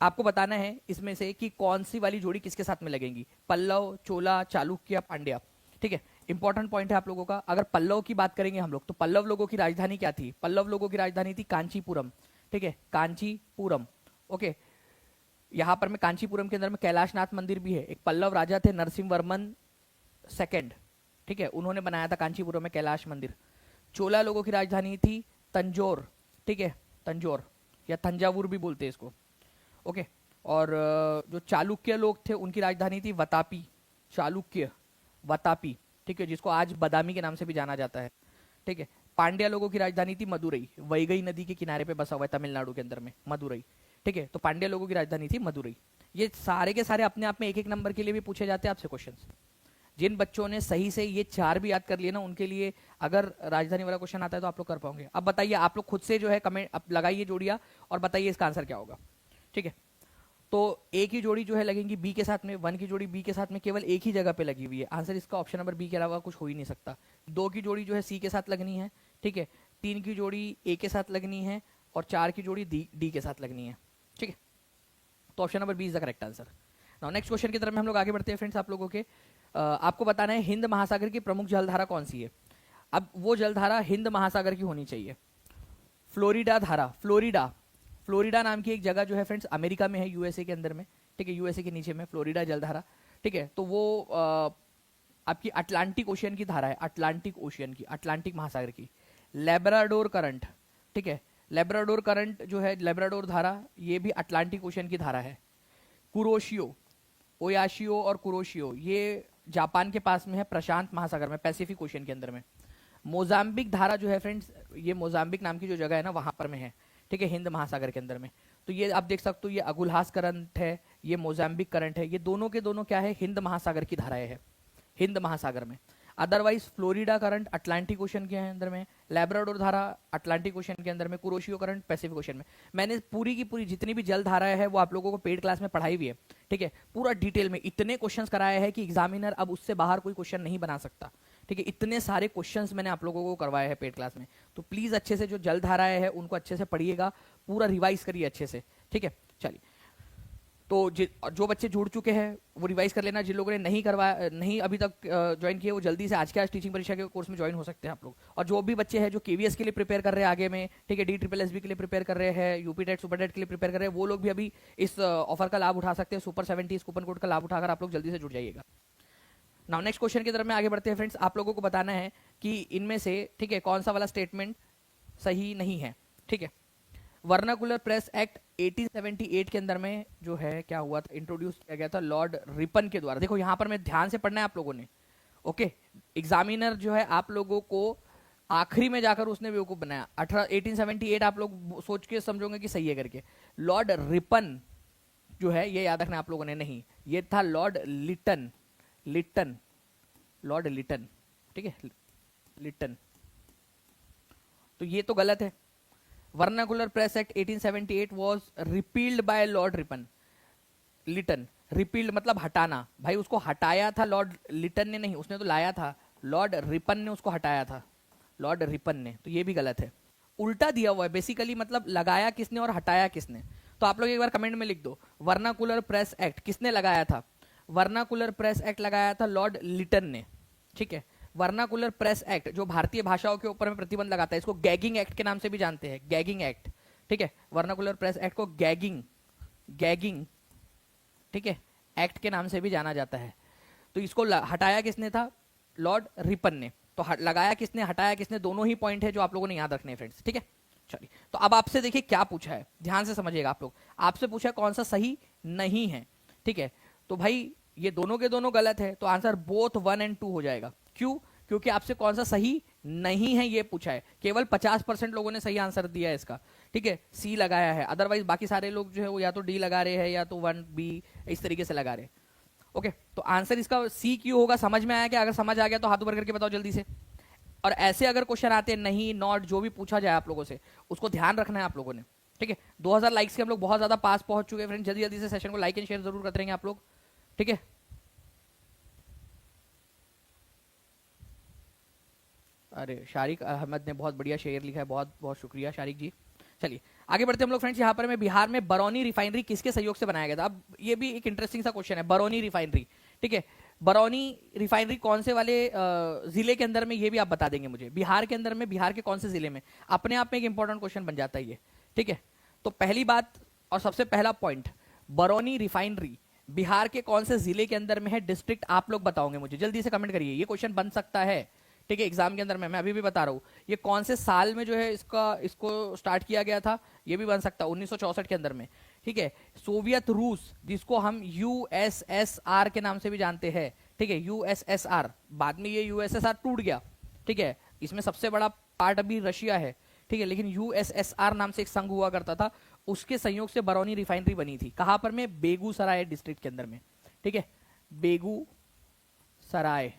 आपको बताना है इसमें से कि कौन सी वाली जोड़ी किसके साथ में लगेंगी, पल्लव, चोला, चालुक्य, पांड्या, ठीक है। इंपॉर्टेंट पॉइंट है आप लोगों का। अगर पल्लव की बात करेंगे हम लोग, तो पल्लव लोगों की राजधानी क्या थी? पल्लव लोगों की राजधानी थी कांचीपुरम, ठीक है, कांचीपुरम, ओके। यहां पर में कांचीपुरम के अंदर में कैलाशनाथ मंदिर भी है। एक पल्लव राजा थे नरसिंह वर्मन सेकेंड, ठीक है, उन्होंने बनाया था कांचीपुरम में कैलाश मंदिर। चोला लोगों की राजधानी थी तंजौर, ठीक है, तंजौर या तंजावुर भी बोलते हैं इसको, ओके। और जो चालुक्य लोग थे उनकी राजधानी थी वतापी, चालुक्य, वतापी, ठीक है, जिसको आज बदामी के नाम से भी जाना जाता है, ठीक है। पांड्या लोगों की राजधानी थी मदुरई, वैगई नदी के किनारे पे बसा हुआ है तमिलनाडु के अंदर में, मदुरई, ठीक है। तो पांड्या लोगों की राजधानी थी मदुरई। ये सारे के सारे अपने आप में एक एक नंबर के लिए भी पूछे जाते हैं आपसे क्वेश्चंस। जिन बच्चों ने सही से ये 4 भी याद कर लिए ना, उनके लिए अगर राजधानी वाला क्वेश्चन आता है तो आप लोग कर पाओगे। अब बताइए, आप लोग खुद से जो है कमेंट लगाइए जोड़िया और बताइए इसका आंसर क्या होगा, ठीक है। तो ए की जोड़ी जो है लगेंगी बी के साथ में, 1 की जोड़ी बी के साथ में, केवल एक ही जगह पे लगी हुई है। आंसर इसका ऑप्शन नंबर बी के अलावा कुछ हो ही नहीं सकता। 2 की जोड़ी जो है सी के साथ लगनी है, ठीक है। 3 की जोड़ी ए के साथ लगनी है और 4 की जोड़ी डी के साथ लगनी है, ठीक है। तो option number B is the correct answer. Now next question की तरफ में हम लोग आगे बढ़ते हैं फ्रेंड्स। आप लोगों के आपको बताना है हिंद महासागर की प्रमुख जलधारा कौन सी है। अब वो जलधारा हिंद महासागर की होनी चाहिए। फ्लोरिडा धारा, फ्लोरिडा नाम की एक जगह जो है फ्रेंड्स अमेरिका में है, यूएसए के अंदर में, ठीक है, यूएसए के नीचे में फ्लोरिडा जलधारा, ठीक है। तो वो आपकी अटलांटिक ओशियन की धारा है, अटलांटिक ओशियन की, अटलांटिक महासागर की। लेब्राडोर करंट, ठीक है, लेब्राडोर करंट जो है, लेब्राडोर धारा, ये भी अटलांटिक ओशियन की धारा है। कुरोशियो, ओयाशियो और कुरोशियो, ये जापान के पास में है, प्रशांत महासागर में, पैसिफिक ओशियन के अंदर में। मोजाम्बिक धारा जो है फ्रेंड्स, ये मोजाम्बिक नाम की जो जगह है ना वहां पर में है, ठीक है, हिंद महासागर के अंदर में। तो ये आप देख सकते हो, ये अगुलहास करंट है, ये मोजाम्बिक करंट है, ये दोनों के दोनों क्या है, हिंद महासागर की धाराएं है, हिंद महासागर में। Otherwise Florida current Atlantic ocean के अंदर में, लैब्राडोर धारा अटलांटिक ओशन के अंदर में, कुरोशियो करंट पैसिफिक ओशन में। मैंने पूरी की पूरी जितनी भी जल धाराएं है वो आप लोगों को पेड क्लास में पढ़ाई हुई है, ठीक है, पूरा डिटेल में। इतने क्वेश्चंस कराए हैं कि एग्जामिनर अब उससे बाहर कोई क्वेश्चन नहीं बना सकता, ठीक है। इतने सारे क्वेश्चंस मैंने आप लोगों को करवाए हैं पेड क्लास में। तो प्लीज अच्छे से जो जल धाराएं है उनको अच्छे से पढ़िएगा, पूरा रिवाइज करिए अच्छे से, ठीक है। चलिए तो जो बच्चे जुड़ चुके हैं वो रिवाइज कर लेना, जिन लोगों ने नहीं अभी तक ज्वाइन किए वो जल्दी से आज के आज टीचिंग परीक्षा के कोर्स में ज्वाइन हो सकते हैं आप लोग। और जो भी बच्चे हैं जो केवीएस के लिए प्रिपेयर कर रहे हैं आगे में, ठीक है, DSSB के लिए प्रिपेयर कर रहे हैं, यूपी टेट सुपर टेट के लिए प्रिपेयर कर रहे हैं, वो लोग भी अभी इस ऑफर का लाभ उठा सकते हैं। सुपर 70 कूपन कोड का लाभ उठाकर आप लोग जल्दी से जुड़ जाइएगा। नाउ नेक्स्ट क्वेश्चन की तरफ में आगे बढ़ते हैं फ्रेंड्स। आप लोगों को बताना है कि इनमें से, ठीक है, कौन सा वाला स्टेटमेंट सही नहीं है। ठीक है, वर्नाकुलर प्रेस एक्ट 1878 के अंदर में जो है क्या हुआ था, इंट्रोड्यूस किया गया था लॉर्ड रिपन के द्वारा। देखो यहां पर मैं ध्यान से पढ़ना है आप लोगों ने, ओके। एग्जामिनर जो है आप लोगों को आखिरी में जाकर उसने बेवकूफ बनाया। 1878 आप लोग सोच के समझोगे कि सही है करके। लॉर्ड रिपन जो है ये याद रखना आप लोगों ने, नहीं, ये था Lord Lytton. Lytton, Lord Lytton, ठीक है, लिटन। तो ये तो गलत है। Vernacular press act 1878 was repealed by Lord Ripon, Lytton. Repealed मतलब हटाना, भाई उसको हटाया था लॉर्ड लिटन ने, नहीं, उसने तो लाया था, लॉर्ड रिपन ने उसको हटाया था, लॉर्ड रिपन ने। तो ये भी गलत है, उल्टा दिया हुआ है बेसिकली, मतलब लगाया किसने और हटाया किसने। तो आप लोग एक बार कमेंट में लिख दो, वर्नाकुलर प्रेस एक्ट किसने लगाया था। वर्नाकुलर प्रेस एक्ट लगाया था लॉर्ड लिटन ने, ठीक है। वर्नाकुलर प्रेस एक्ट जो भारतीय भाषाओं के ऊपर में प्रतिबंध लगाता है, इसको गैगिंग एक्ट के नाम से भी जानते हैं, गैगिंग एक्ट, ठीक है। वर्नाकुलर प्रेस एक्ट को गैगिंग, गैगिंग, ठीक है, एक्ट के नाम से भी जाना जाता है। तो इसको हटाया किसने था, लॉर्ड रिपन ने। तो लगाया किसने, हटाया किसने, दोनों ही पॉइंट है जो आप लोगों ने याद रखने हैं फ्रेंड्स, ठीक है। चलिए, तो अब आपसे देखिए क्या पूछा है, ध्यान से समझिएगा आप लोग। आपसे पूछा है कौन सा सही नहीं है, ठीक है। तो भाई ये दोनों के दोनों गलत है, तो आंसर बोथ 1 और 2 हो जाएगा। क्यों, क्योंकि आपसे कौन सा सही नहीं है ये पूछा है। केवल 50% लोगों ने सही आंसर दिया है इसका, ठीक है, सी लगाया है। अदरवाइज बाकी सारे लोग जो है वो या तो डी लगा रहे हैं या तो 1B इस तरीके से लगा रहे हैं। ओके, तो आंसर इसका सी क्यों होगा, समझ में आया क्या? अगर समझ आ गया तो हाथ ऊपर करके बताओ जल्दी से। और ऐसे अगर क्वेश्चन आते हैं, नहीं, नॉट, जो भी पूछा जाए आप लोगों से, उसको ध्यान रखना है आप लोगों ने, ठीक है। 2000 लाइक्स के हम लोग बहुत ज्यादा पास पहुंच चुके हैं फ्रेंड। जल्दी जल्दी से सेशन को लाइक एंड शेयर जरूर करते रहेंगे आप लोग, ठीक है। अरे शारिक अहमद ने बहुत बढ़िया शेयर लिखा है, बहुत बहुत शुक्रिया शारिक जी। चलिए आगे बढ़ते हम लोग फ्रेंड्स। यहाँ पर मैं बिहार में बरौनी रिफाइनरी किसके सहयोग से बनाया गया था। अब ये भी एक इंटरेस्टिंग सा क्वेश्चन है, बरौनी रिफाइनरी, ठीक है। बरौनी रिफाइनरी कौन से वाले जिले के अंदर में, ये भी आप बता देंगे मुझे। बिहार के अंदर में, बिहार के कौन से जिले में, अपने आप में एक इंपॉर्टेंट क्वेश्चन बन जाता है ये, ठीक है। तो पहली बात और सबसे पहला पॉइंट, बरौनी रिफाइनरी बिहार के कौन से जिले के अंदर में है, डिस्ट्रिक्ट आप लोग बताओगे मुझे, जल्दी से कमेंट करिए। ये क्वेश्चन बन सकता है, ठीक है, एग्जाम के अंदर में। मैं अभी भी बता रहा हूँ, ये कौन से साल में जो है इसको स्टार्ट किया गया था, ये भी बन सकता है 1964 के अंदर में, ठीक है। सोवियत रूस, जिसको हम USSR के नाम से भी जानते हैं, ठीक है, USSR, बाद में ये USSR टूट गया, ठीक है। इसमें सबसे बड़ा पार्ट अभी रशिया है, ठीक है, लेकिन USSR नाम से एक संघ हुआ करता था, उसके संयोग से बरौनी रिफाइनरी बनी थी। कहां पर में, बेगूसराय डिस्ट्रिक्ट के अंदर में, ठीक है, बेगूसराय,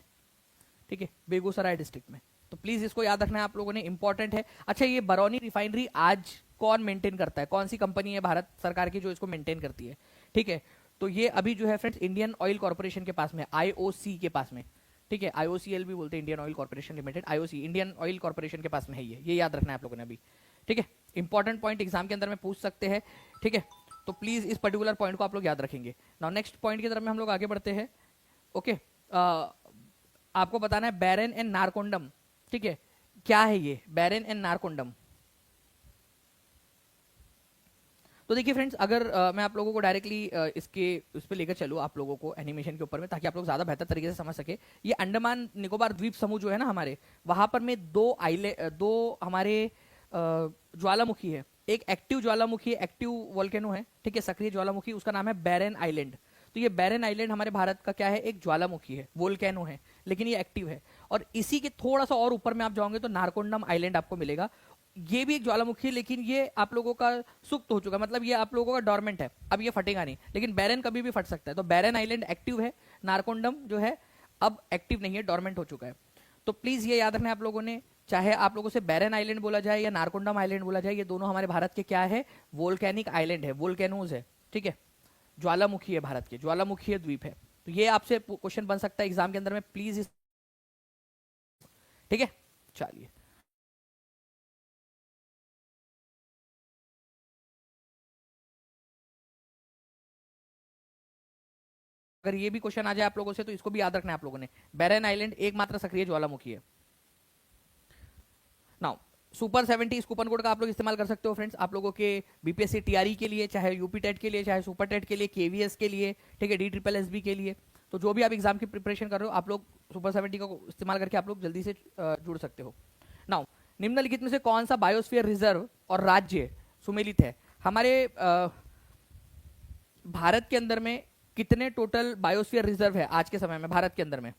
ठीक है, बेगूसराय डिस्ट्रिक्ट में। तो प्लीज इसको याद रखना है आप लोगों ने, इंपॉर्टेंट है। अच्छा, ये बरौनी रिफाइनरी आज कौन मेंटेन करता है, कौन सी कंपनी है भारत सरकार की जो इसको मेंटेन करती है, ठीक है। तो ये अभी जो है फ्रेंड्स इंडियन ऑयल कॉर्पोरेशन के पास में, IOC के पास में, ठीक है, IOCL भी बोलते हैं, Indian oil corporation limited, IOC Indian oil corporation के पास में है ये याद रखना है आप लोगों ने अभी, ठीक है। इंपॉर्टेंट पॉइंट एग्जाम के अंदर में पूछ सकते हैं, ठीक है। तो प्लीज इस पर्टिकुलर पॉइंट को आप लोग याद रखेंगे। नाउ नेक्स्ट पॉइंट की तरफ में हम लोग आगे बढ़ते हैं, ओके। आपको बताना है बैरन एंड नारकोंडम, ठीक है, क्या है ये बैरन एंड नारकोंडम। तो देखिए फ्रेंड्स, अगर मैं आप लोगों को डायरेक्टली इसके उस पर लेकर चलूँ आप लोगों को एनिमेशन के ऊपर में, ताकि आप लोग ज्यादा बेहतर तरीके से समझ सके। ये अंडमान निकोबार द्वीप समूह जो है ना हमारे, वहां पर में दो हमारे ज्वालामुखी है। एक एक्टिव ज्वालामुखी, एक्टिव वोल्केनो है, ठीक है, सक्रिय ज्वालामुखी, उसका नाम है बैरन आइलैंड। तो ये बैरन आइलैंड हमारे भारत का क्या है, एक ज्वालामुखी है, वोल्केनो है, लेकिन ये एक्टिव है। और इसी के थोड़ा सा और ऊपर में आप जाओगे तो नारकोंडम आइलैंड आपको मिलेगा। ये भी एक ज्वालामुखी है, लेकिन ये आप लोगों का सुप्त हो चुका है, मतलब ये आप लोगों का डोरमेंट है, अब ये फटेगा नहीं। लेकिन बैरन कभी भी फट सकता है। तो बैरन आइलैंड एक्टिव है, नारकोंडम जो है अब एक्टिव नहीं है, डोरमेंट हो चुका है। तो प्लीज ये याद रखना है आप लोगों ने, चाहे आप लोगों से बैरन आइलैंड बोला जाए या नारकोंडम आइलैंड बोला जाए, ये दोनों हमारे भारत के क्या है, वोल्केनिक आइलैंड है, वोल्केनोज है, ठीक है, ज्वालामुखी है, भारत के ज्वालामुखी द्वीप है। तो ये आपसे क्वेश्चन बन सकता है एग्जाम के अंदर में, प्लीज, ठीक है। चलिए अगर ये भी क्वेश्चन आ जाए आप लोगों से तो इसको भी याद रखना है आप लोगों ने। बैरन आइलैंड एकमात्र सक्रिय ज्वालामुखी है। नाउ सुपर 70 इस कूपन कोड का आप लोग इस्तेमाल कर सकते हो फ्रेंड्स, आप लोगों के बीपीएससी टीआरई के लिए, चाहे यूपी टेट के लिए, चाहे सुपर टेट के लिए, केवीएस के लिए, ठीक है, DSSB के लिए। तो जो भी आप एग्जाम की प्रिपरेशन कर रहे हो आप लोग सुपर 70 का इस्तेमाल करके आप लोग जल्दी से जुड़ सकते हो। नाउ निम्नलिखित में से कौन सा बायोस्फीयर रिजर्व और राज्य सुमेलित है? हमारे भारत के अंदर में कितने टोटल बायोस्फीयर रिजर्व है आज के समय में भारत के अंदर में?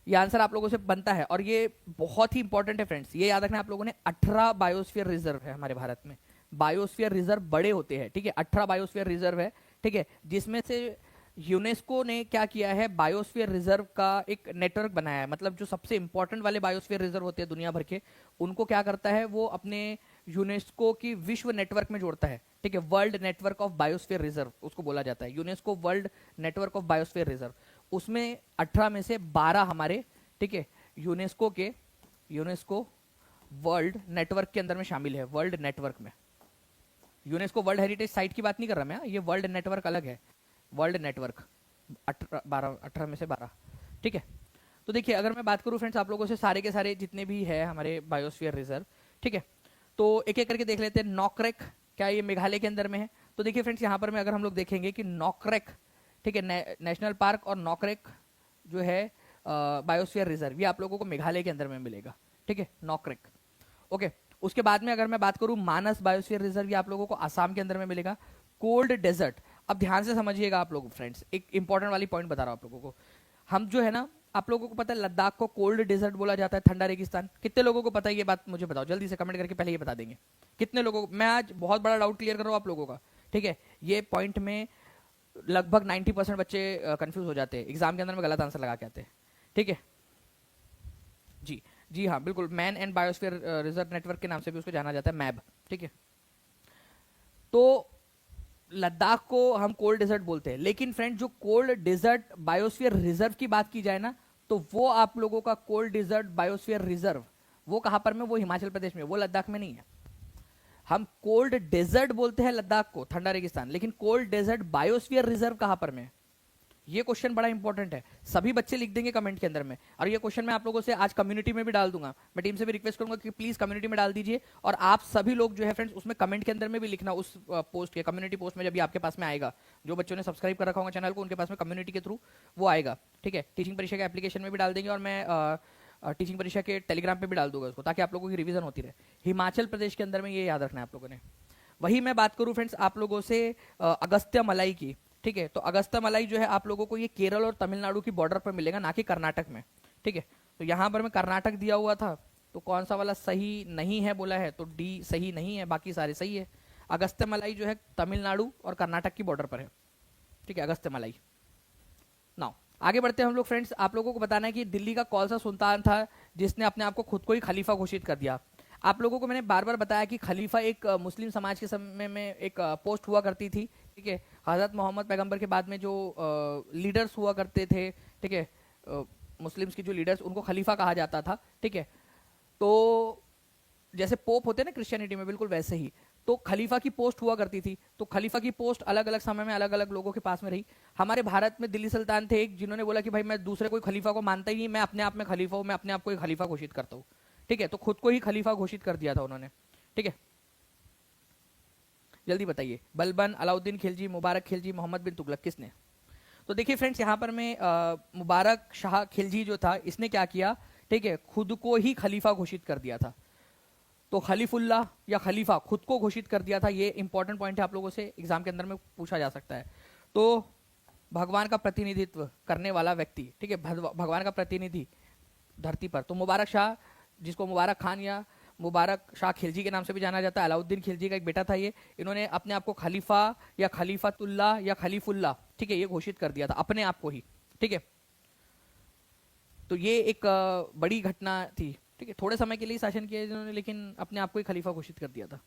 ये आंसर आप लोगों से बनता है और ये बहुत ही इंपॉर्टेंट है फ्रेंड्स, ये याद रखना आप लोगों ने। 18 बायोस्फीयर रिजर्व है हमारे भारत में। बायोस्फीयर रिजर्व बड़े होते हैं, ठीक है, 18 बायोस्फीयर रिजर्व है, ठीक है, जिसमें से यूनेस्को ने क्या किया है, बायोस्फीयर रिजर्व का एक नेटवर्क बनाया है। मतलब जो सबसे इंपॉर्टेंट वाले बायोस्फीयर रिजर्व होते हैं दुनिया भर के, उनको क्या करता है, वो अपने यूनेस्को की विश्व नेटवर्क में जोड़ता है, ठीक है। World network of biosphere reserve उसको बोला जाता है, UNESCO world network of biosphere reserve. उसमें 18 में से 12 हमारे, ठीक है, यूनेस्को वर्ल्ड नेटवर्क के अंदर में शामिल है। वर्ल्ड नेटवर्क में यूनेस्को वर्ल्ड हेरिटेज साइट की बात नहीं कर रहा मैं, ये वर्ल्ड नेटवर्क अलग है। वर्ल्ड नेटवर्क 18 में से 12, ठीक है। तो देखिए अगर मैं बात करूं फ्रेंड्स आप लोगों से, सारे के सारे जितने भी है हमारे बायोस्फीयर रिजर्व, ठीक है, तो एक एक करके देख लेते हैं। नॉकरेक, क्या ये मेघालय के अंदर में है? तो देखिए फ्रेंड्स यहाँ पर में अगर हम लोग देखेंगे कि नॉकरेक, ठीक है, नेशनल पार्क और नॉकरेक जो है बायोस्फीयर रिजर्व, ये आप लोगों को मेघालय के अंदर में मिलेगा, ठीक है, नॉकरेक। ओके, उसके बाद में अगर मैं बात करूं मानस बायोस्फीयर रिजर्व, ये आप लोगों को आसाम के अंदर में मिलेगा। कोल्ड डेजर्ट, अब ध्यान से समझिएगा आप लोग फ्रेंड्स, एक इंपॉर्टेंट वाली पॉइंट बता रहा हूं आप लोगों को। हम जो है ना, आप लोगों को पता है लद्दाख को कोल्ड डेजर्ट बोला जाता है, ठंडा रेगिस्तान। कितने लोगों को पता है ये बात? मुझे बताओ जल्दी से, कमेंट करके पहले ये बता देंगे कितने लोगों को। मैं आज बहुत बड़ा डाउट क्लियर कर रहा हूं आप लोगों का, ठीक है। ये पॉइंट में लगभग 90% बच्चे कंफ्यूज हो जाते हैं, एग्जाम के अंदर में गलत आंसर लगा के आते हैं, ठीक है जी। जी हाँ बिल्कुल, man and biosphere reserve network के नाम से भी उसको जाना जाता है, मैब, ठीक है। तो लद्दाख को हम कोल्ड डेजर्ट बोलते हैं, लेकिन फ्रेंड जो कोल्ड डेजर्ट बायोस्फीयर रिजर्व की बात की जाए ना, तो वो आप लोगों का कोल्ड डेजर्ट बायोस्फीयर रिजर्व वो कहां पर में? वो हिमाचल प्रदेश में, वो लद्दाख में नहीं है। हम कोल्ड डेजर्ट बोलते हैं लद्दाख को, ठंडा रेगिस्तान, लेकिन कोल्ड डेजर्ट बायोस्फीयर रिजर्व कहां पर में? ये क्वेश्चन बड़ा इंपॉर्टेंट है, सभी बच्चे लिख देंगे कमेंट के अंदर में। और ये क्वेश्चन मैं आप लोगों से आज कम्युनिटी में भी डाल दूंगा, मैं टीम से भी रिक्वेस्ट करूंगा कि प्लीज कम्युनिटी में डाल दीजिए। और आप सभी लोग जो है फ्रेंड्स उसमें कमेंट के अंदर में भी लिखना, उस पोस्ट के कम्युनिटी पोस्ट में जब भी आपके पास में आएगा, जो बच्चों ने सब्सक्राइब कर रखा होगा चैनल को, उनके पास में कम्युनिटी के थ्रू वो आएगा, ठीक है। टीचिंग परीक्षा के एप्लीकेशन में भी डाल देंगे और मैं टीचिंग परीक्षा के टेलीग्राम पे भी डाल दूंगा उसको, ताकि आप लोगों की रिवीजन होती रहे। हिमाचल प्रदेश के अंदर में ये याद रखना है आप लोगों ने। वही मैं बात करूं फ्रेंड्स आप लोगों से अगस्त्य मलाई की, ठीक है। तो अगस्त्य मलाई जो है आप लोगों को ये केरल और तमिलनाडु की बॉर्डर पर मिलेगा, ना कि कर्नाटक में, ठीक है। तो यहां पर मैं कर्नाटक दिया हुआ था, तो कौन सा वाला सही नहीं है बोला है, तो डी सही नहीं है, बाकी सारे सही है। अगस्त्य मलाई जो है तमिलनाडु और कर्नाटक की बॉर्डर पर है, ठीक है, अगस्त्य मलाई। नाउ आगे बढ़ते हैं हम लोग फ्रेंड्स, आप लोगों को बताना है कि दिल्ली का कौन सा सुल्तान था जिसने अपने आप को खुद को ही खलीफा घोषित कर दिया। आप लोगों को मैंने बार बार बताया कि खलीफा एक मुस्लिम समाज के समय में एक पोस्ट हुआ करती थी, ठीक है। हजरत मोहम्मद पैगंबर के बाद में जो लीडर्स हुआ करते थे, ठीक है, मुस्लिम्स की जो लीडर्स, उनको खलीफा कहा जाता था, ठीक है। तो जैसे पोप होते हैं ना क्रिश्चियनिटी में, बिल्कुल वैसे ही तो खलीफा की पोस्ट हुआ करती थी। तो खलीफा की पोस्ट अलग अलग समय में अलग अलग लोगों के पास में रही। हमारे भारत में दिल्ली सुल्तान थे एक, जिन्होंने बोला कि भाई मैं दूसरे कोई खलीफा को मानता ही नहीं, मैं अपने आप में खलीफा हूं, मैं अपने आप को ही खलीफा घोषित करता हूं, ठीक है। तो खुद को ही खलीफा घोषित कर दिया था उन्होंने, ठीक है। जल्दी बताइए, बलबन, अलाउद्दीन खिलजी, मुबारक खिलजी, मोहम्मद बिन तुगलक, किसने? तो देखिए फ्रेंड्स यहाँ पर मैं मुबारक शाह खिलजी जो था, इसने क्या किया, ठीक है, खुद को ही खलीफा घोषित कर दिया था। तो खलीफुल्लाह या खलीफा खुद को घोषित कर दिया था, ये इंपॉर्टेंट पॉइंट है, आप लोगों से एग्जाम के अंदर में पूछा जा सकता है। तो भगवान का प्रतिनिधित्व करने वाला व्यक्ति, ठीक है, भगवान का प्रतिनिधि धरती पर, तो मुबारक शाह, जिसको मुबारक खान या मुबारक शाह खिलजी के नाम से भी जाना जाता है, अलाउद्दीन खिलजी का एक बेटा था ये, इन्होंने अपने आप को खलीफा या खलीफतुल्लाह या खलीफुल्लाह, ठीक है, ये घोषित कर दिया था अपने आप को ही, ठीक है। तो ये एक बड़ी घटना थी, ठीक है। थोड़े समय के लिए शासन किया इन्होंने, लेकिन अपने आप को ही खलीफा घोषित कर दिया था।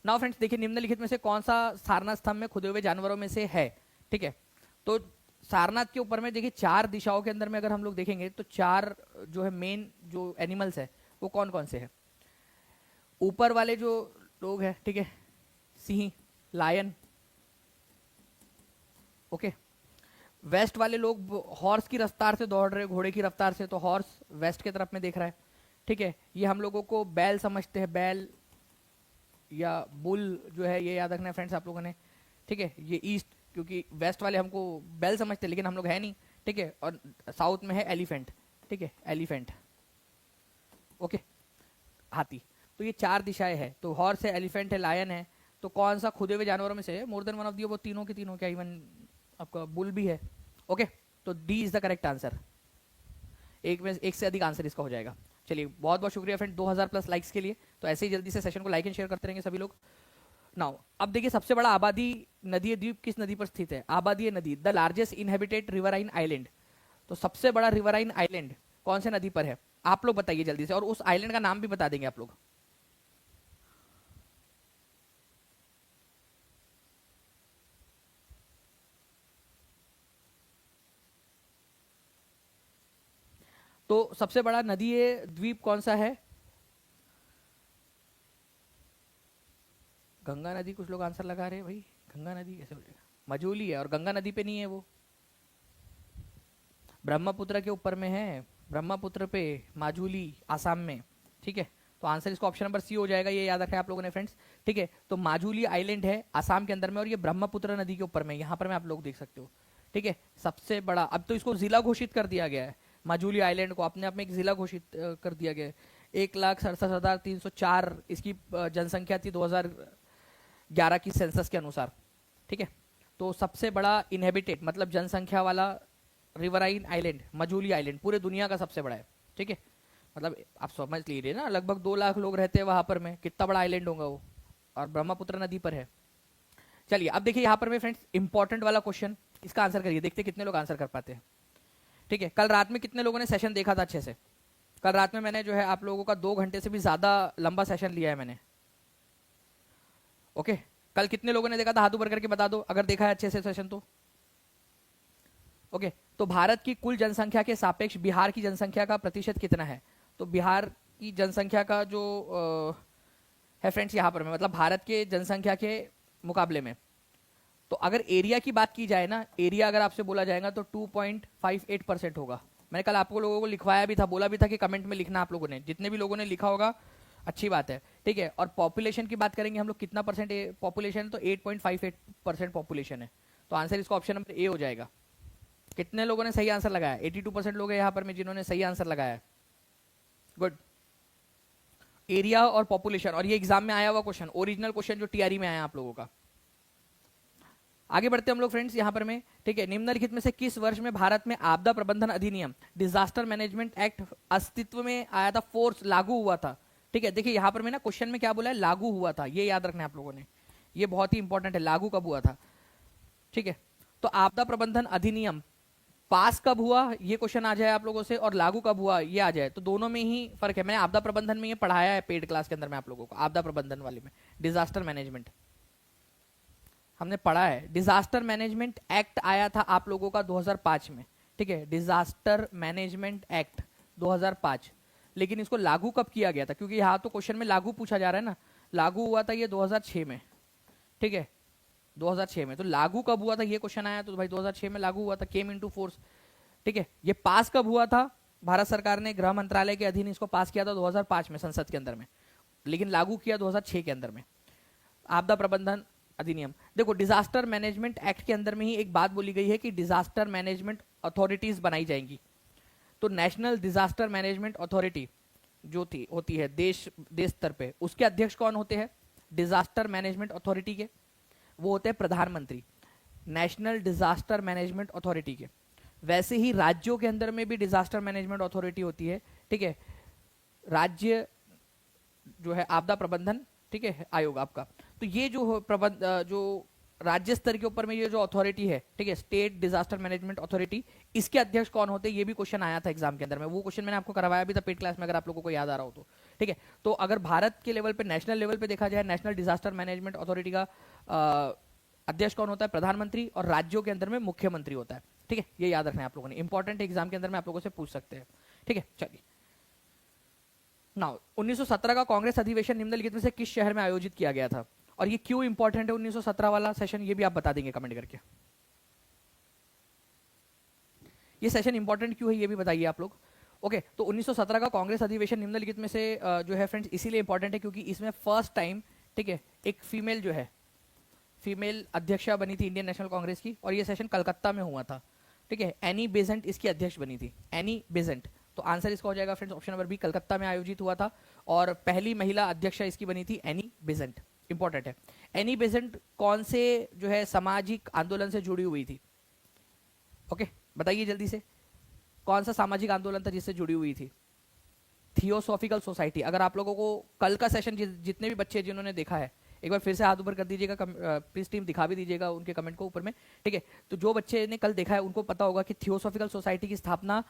नाउ फ्रेंड्स देखिए, निम्नलिखित में से कौन सा सारनाथ स्तंभ में खुदे हुए जानवरों में से है, ठीक है। तो सारनाथ के ऊपर में देखिए 4 दिशाओं के अंदर में अगर हम लोग देखेंगे तो 4 जो है मेन जो एनिमल्स है वो कौन कौन से हैं। ऊपर वाले जो लोग हैं, ठीक है, सिंह, लायन, ओके। वेस्ट वाले लोग हॉर्स की रफ्तार से दौड़ रहे, घोड़े की रफ्तार से, तो हॉर्स वेस्ट की तरफ में देख रहा है। ठीक है, ये हम लोगों को बैल समझते हैं, बैल या बुल जो है, ये याद रखना है फ्रेंड्स आप लोगों ने। ठीक है, ये ईस्ट, क्योंकि वेस्ट वाले हमको बैल समझते हैं लेकिन हम लोग है नहीं। ठीक है, और साउथ में है एलिफेंट। ठीक है, एलिफेंट, ओके, हाथी। तो ये चार दिशाएं हैं, तो हॉर्स है, एलिफेंट है, लायन है। तो कौन सा खुदे हुए जानवरों में से more than one of the, वो तीनों के तीनों, क्या इवन आपका बुल भी है। ओके, तो D is the correct answer. एक में एक से अधिक आंसर इसका हो जाएगा। चलिए, बहुत बहुत शुक्रिया फ्रेंड 2000 प्लस लाइक्स के लिए। तो ऐसे ही जल्दी से सेशन को लाइक एंड शेयर करते रहेंगे सभी लोग। नाउ अब देखिए, सबसे बड़ा आबादी नदी द्वीप किस नदी पर स्थित है? आबादी नदी, the largest inhabited riverine island. तो सबसे बड़ा रिवराइन आइलैंड कौन से नदी पर है? आप लोग बताइए जल्दी से, और उस आइलैंड का नाम भी बता देंगे आप लोग। तो सबसे बड़ा नदी द्वीप कौन सा है? गंगा नदी, कुछ लोग आंसर लगा रहे हैं भाई। गंगा नदी कैसे हो जाएगा? मजूली है, और गंगा नदी पे नहीं है वो, ब्रह्मपुत्र के ऊपर में है। ब्रह्मपुत्र पे, माजुली, आसाम में। ठीक है, तो आंसर इसका ऑप्शन नंबर सी हो जाएगा, ये याद रखा है आप लोगों ने फ्रेंड्स। ठीक है, तो माजुली आइलैंड है आसाम के अंदर में, और ये ब्रह्मपुत्र नदी के ऊपर में, यहाँ पर में आप लोग देख सकते हो। ठीक है, सबसे बड़ा, अब तो इसको जिला घोषित कर दिया गया है। माजुली आइलैंड को अपने आप में एक जिला घोषित कर दिया गया है। 1,67,304 इसकी जनसंख्या थी 2011 की सेंसस के अनुसार। ठीक है, तो सबसे बड़ा इनहेबिटेड मतलब जनसंख्या वाला रिवराइन आइलैंड मजूली आइलैंड पूरे दुनिया का सबसे बड़ा है। ठीक है, मतलब आप समझ लीजिए ना, लगभग 2 लाख लोग रहते हैं वहां पर में, कितना बड़ा आइलैंड होगा वो, और ब्रह्मपुत्र नदी पर है। चलिए, अब देखिए यहाँ पर में फ्रेंड्स इंपॉर्टेंट वाला क्वेश्चन, इसका आंसर करिए, देखते कितने लोग आंसर कर पाते हैं। ठीक है, कल रात में कितने लोगों ने सेशन देखा था अच्छे से? कल रात में मैंने जो है आप लोगों का 2 घंटे से भी ज्यादा लंबा सेशन लिया है मैंने। ओके, कल कितने लोगों ने देखा था? हाथ ऊपर करके बता दो अगर देखा है अच्छे से सेशन तो। ओके, तो भारत की कुल जनसंख्या के सापेक्ष बिहार की जनसंख्या का प्रतिशत कितना है? तो बिहार की जनसंख्या का जो है फ्रेंड्स यहाँ पर में, मतलब भारत के जनसंख्या के मुकाबले में, तो अगर एरिया की बात की जाए ना, एरिया अगर आपसे बोला जाएगा तो 2.58% होगा। मैंने कल आपको लोगों को लिखवाया भी था, बोला भी था कि कमेंट में लिखना आप लोगों ने, जितने भी लोगों ने लिखा होगा अच्छी बात है। ठीक है, और पॉपुलेशन की बात करेंगे हम लोग, कितना परसेंट पॉपुलेशन? तो 8.58% पॉपुलेशन है। तो आंसर इसका ऑप्शन नंबर ए हो जाएगा। कितने लोगों ने सही आंसर लगाया? 82% लोग हैं यहाँ पर में जिन्होंने सही आंसर लगाया है। गुड। एरिया और पॉपुलेशन, और ये एग्जाम में आया हुआ क्वेश्चन, ओरिजिनल क्वेश्चन जो टीआरई में आया आप लोगों का। आगे बढ़ते हम लोग फ्रेंड्स यहाँ पर में। ठीक है, निम्नलिखित में से किस वर्ष में भारत में आपदा प्रबंधन अधिनियम डिजास्टर मैनेजमेंट एक्ट अस्तित्व में आया था, फोर्स लागू हुआ था? ठीक है, देखिए यहाँ पर में ना क्वेश्चन में क्या बोला है, लागू हुआ था, ये याद रखना है आप लोगों ने, ये बहुत ही इंपॉर्टेंट है, लागू कब हुआ था। ठीक है, तो आपदा प्रबंधन अधिनियम पास कब हुआ ये क्वेश्चन आ जाए आप लोगों से, और लागू कब हुआ ये आ जाए, तो दोनों में ही फर्क है। मैंने आपदा प्रबंधन में ये पढ़ाया है पेड क्लास के अंदर में आप लोगों को, आपदा प्रबंधन वाले में डिजास्टर मैनेजमेंट हमने पढ़ा है। डिजास्टर मैनेजमेंट एक्ट आया था आप लोगों का 2005 में। ठीक है, डिजास्टर मैनेजमेंट एक्ट 2005, लेकिन इसको लागू कब किया गया था? क्योंकि यहाँ तो क्वेश्चन में लागू पूछा जा रहा है ना, लागू हुआ था ये 2006 में। ठीक है, 2006 में, तो लागू कब हुआ था ये क्वेश्चन आया, तो भाई 2006 में लागू हुआ था, केम इनटू फोर्स। ठीक है, ये पास कब हुआ था? भारत सरकार ने गृह मंत्रालय के अधीन इसको पास किया था 2005 में संसद के अंदर में, लेकिन लागू किया 2006 के अंदर में। आपदा प्रबंधन अधिनियम, देखो डिजास्टर मैनेजमेंट एक्ट के अंदर में ही एक बात बोली गई है कि डिजास्टर मैनेजमेंट अथॉरिटीज बनाई जाएंगी। तो नेशनल डिजास्टर मैनेजमेंट अथॉरिटी जो थी होती है देश स्तर पे, उसके अध्यक्ष कौन होते हैं? डिजास्टर मैनेजमेंट अथॉरिटी के वो होते हैं प्रधानमंत्री, नेशनल डिजास्टर मैनेजमेंट अथॉरिटी के। वैसे ही राज्यों के अंदर में भी डिजास्टर मैनेजमेंट अथॉरिटी होती है। ठीक है, राज्य जो है आपदा प्रबंधन, ठीक है, आयोग आपका। तो ये जो जो राज्य स्तर के ऊपर में ये जो अथॉरिटी है, ठीक है, स्टेट डिजास्टर मैनेजमेंट अथॉरिटी, इसके अध्यक्ष कौन होते हैं, ये भी क्वेश्चन आया था एग्जाम के अंदर में। वो क्वेश्चन मैंने आपको करवाया भी था पेड क्लास में, अगर आप लोगों को याद आ रहा हो तो। ठीक है, तो अगर भारत के लेवल पे, नेशनल लेवल पे देखा जाए, नेशनल डिजास्टर मैनेजमेंट अथॉरिटी का अध्यक्ष कौन होता है? प्रधानमंत्री, और राज्यों के अंदर में मुख्यमंत्री होता है। ठीक है, ये याद रखना है आप लोगों ने, इंपॉर्टेंट एग्जाम के अंदर में आप लोगों से पूछ सकते हैं। ठीक है, चलिए नाउ 1917 का कांग्रेस अधिवेशन निम्नलिखित में से किस शहर में आयोजित किया गया था? और ये क्यों इंपॉर्टेंट है 1917 वाला सेशन, ये भी आप बता देंगे कमेंट करके। ये सेशन इंपॉर्टेंट क्यों है ये भी बताइए आप लोग। ओके तो 1917 का कांग्रेस अधिवेशन निम्नलिखित में से जो है फ्रेंड्स इसीलिए इंपॉर्टेंट है क्योंकि इसमें फर्स्ट टाइम, ठीक है, एक फीमेल जो है, फीमेल अध्यक्षा बनी थी इंडियन नेशनल कांग्रेस की, और ये सेशन कलकत्ता में हुआ था, ठीक है। एनी बेजेंट इसकी अध्यक्ष बनी थी, एनी बेजेंट। तो आंसर इसका हो जाएगा friends option number B, Calcutta में आयोजित हुआ था, और पहली महिला अध्यक्षा इसकी बनी थी एनी बेजेंट। इंपॉर्टेंट है। एनी बेजेंट कौन से जो है सामाजिक आंदोलन से जुड़ी हुई थी? ओके बताइए जल्दी से, कौन सा सामाजिक आंदोलन था जिससे जुड़ी हुई थी? Theosophical society. अगर आप लोगों को कल का सेशन जितने भी बच्चे जिन्होंने देखा है, एक बार फिर से हाथ ऊपर कर दीजिएगा, प्लीज टीम दिखा भी दीजिएगा उनके कमेंट को ऊपर में, ठीक है। तो जो बच्चे ने कल देखा है उनको पता होगा कि थियोसॉफिकल सोसाइटी की स्थापना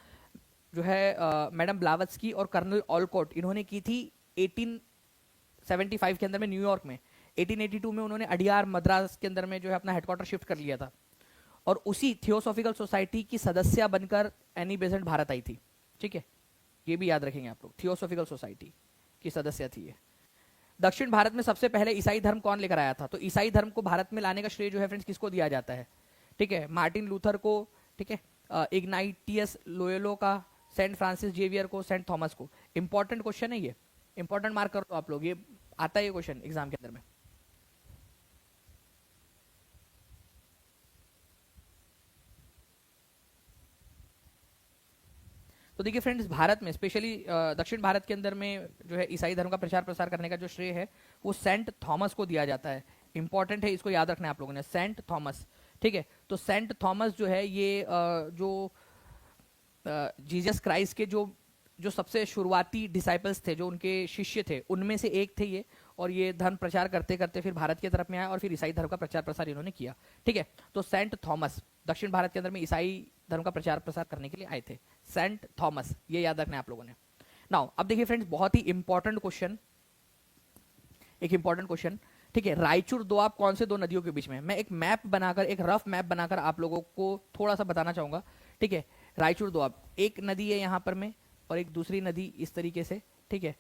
जो है मैडम ब्लावत्स्की और कर्नल ऑलकॉट इन्होंने की थी 1875 के अंदर में न्यूयॉर्क में। 1882 में उन्होंने अडियार मद्रास के अंदर में जो है अपना हेडक्वार्टर शिफ्ट कर लिया था, और उसी थियोसॉफिकल सोसाइटी की सदस्य बनकर एनी बेसेंट भारत आई थी, ठीक है। ये भी याद रखेंगे आप लोग, थियोसॉफिकल सोसाइटी की सदस्य थी ये। दक्षिण भारत में सबसे पहले ईसाई धर्म कौन लेकर आया था? तो ईसाई धर्म को भारत में लाने का श्रेय जो है फ्रेंड्स किसको दिया जाता है? ठीक है, मार्टिन लूथर को, ठीक है, इग्नाइटियस लोयोलो का, सेंट फ्रांसिस जेवियर को, सेंट थॉमस को। इंपॉर्टेंट क्वेश्चन है ये, इंपॉर्टेंट मार्क कर दो आप लोग, ये आता है ये क्वेश्चन एग्जाम के अंदर में। तो देखिए फ्रेंड्स, भारत में स्पेशली दक्षिण भारत के अंदर में जो है ईसाई धर्म का प्रचार प्रसार करने का जो श्रेय है वो सेंट थॉमस को दिया जाता है। इंपॉर्टेंट है, इसको याद रखना है आप लोगों ने, सेंट थॉमस, ठीक है। तो सेंट थॉमस जो है ये जो जीसस क्राइस्ट के जो जो सबसे शुरुआती डिसाइपल्स थे, जो उनके शिष्य थे, उनमें से एक थे ये, और ये धर्म प्रचार करते करते फिर भारत की तरफ में आया और फिर ईसाई धर्म का प्रचार प्रसार इन्होंने किया, ठीक है। तो सेंट थॉमस दक्षिण भारत के अंदर में ईसाई धर्म का प्रचार प्रसार करने के लिए आए थे, सेंट थॉमस, ये याद रखना है आप लोगों ने। नाउ अब देखिए फ्रेंड्स, बहुत ही इंपॉर्टेंट क्वेश्चन, एक इंपॉर्टेंट क्वेश्चन, ठीक है। रायचूर दोआब कौन से दो नदियों के बीच में? मैं एक मैप बनाकर, एक रफ मैप बनाकर आप लोगों को थोड़ा सा बताना चाहूंगा, ठीक है। रायचूर दोआब, एक नदी है यहां पर में और एक दूसरी नदी इस तरीके से, ठीक है,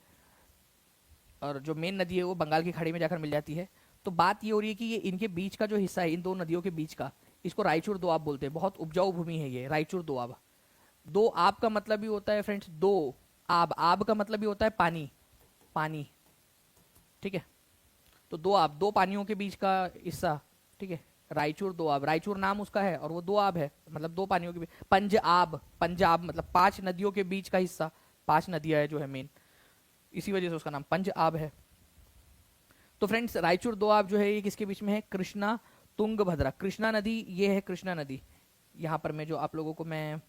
और जो मेन नदी है वो बंगाल की खाड़ी में जाकर मिल जाती है। तो बात ये हो रही है कि ये इनके बीच का जो हिस्सा है, इन दो नदियों के बीच का, इसको रायचूर दोआब बोलते हैं। बहुत उपजाऊ भूमि है ये रायचूर दोआब। दो आब का मतलब भी होता है फ्रेंड्स, दो आब, आब का मतलब भी होता है पानी, पानी, ठीक है। तो दो आब, दो पानियों के बीच का हिस्सा, ठीक है, रायचूर दोआब। रायचूर नाम उसका है और वो दो आब है, मतलब दो पानियों के बीच। पंजाब, पंजाब मतलब पांच नदियों के बीच का हिस्सा, पांच नदियां है जो है मेन, इसी वजह से उसका नाम पंजाब है। तो फ्रेंड्स, रायचूर दोआब जो है ये किसके बीच में है? कृष्णा तुंगभद्रा, कृष्णा नदी ये है, कृष्णा नदी। यहाँ पर मैं जो आप लोगों को मैं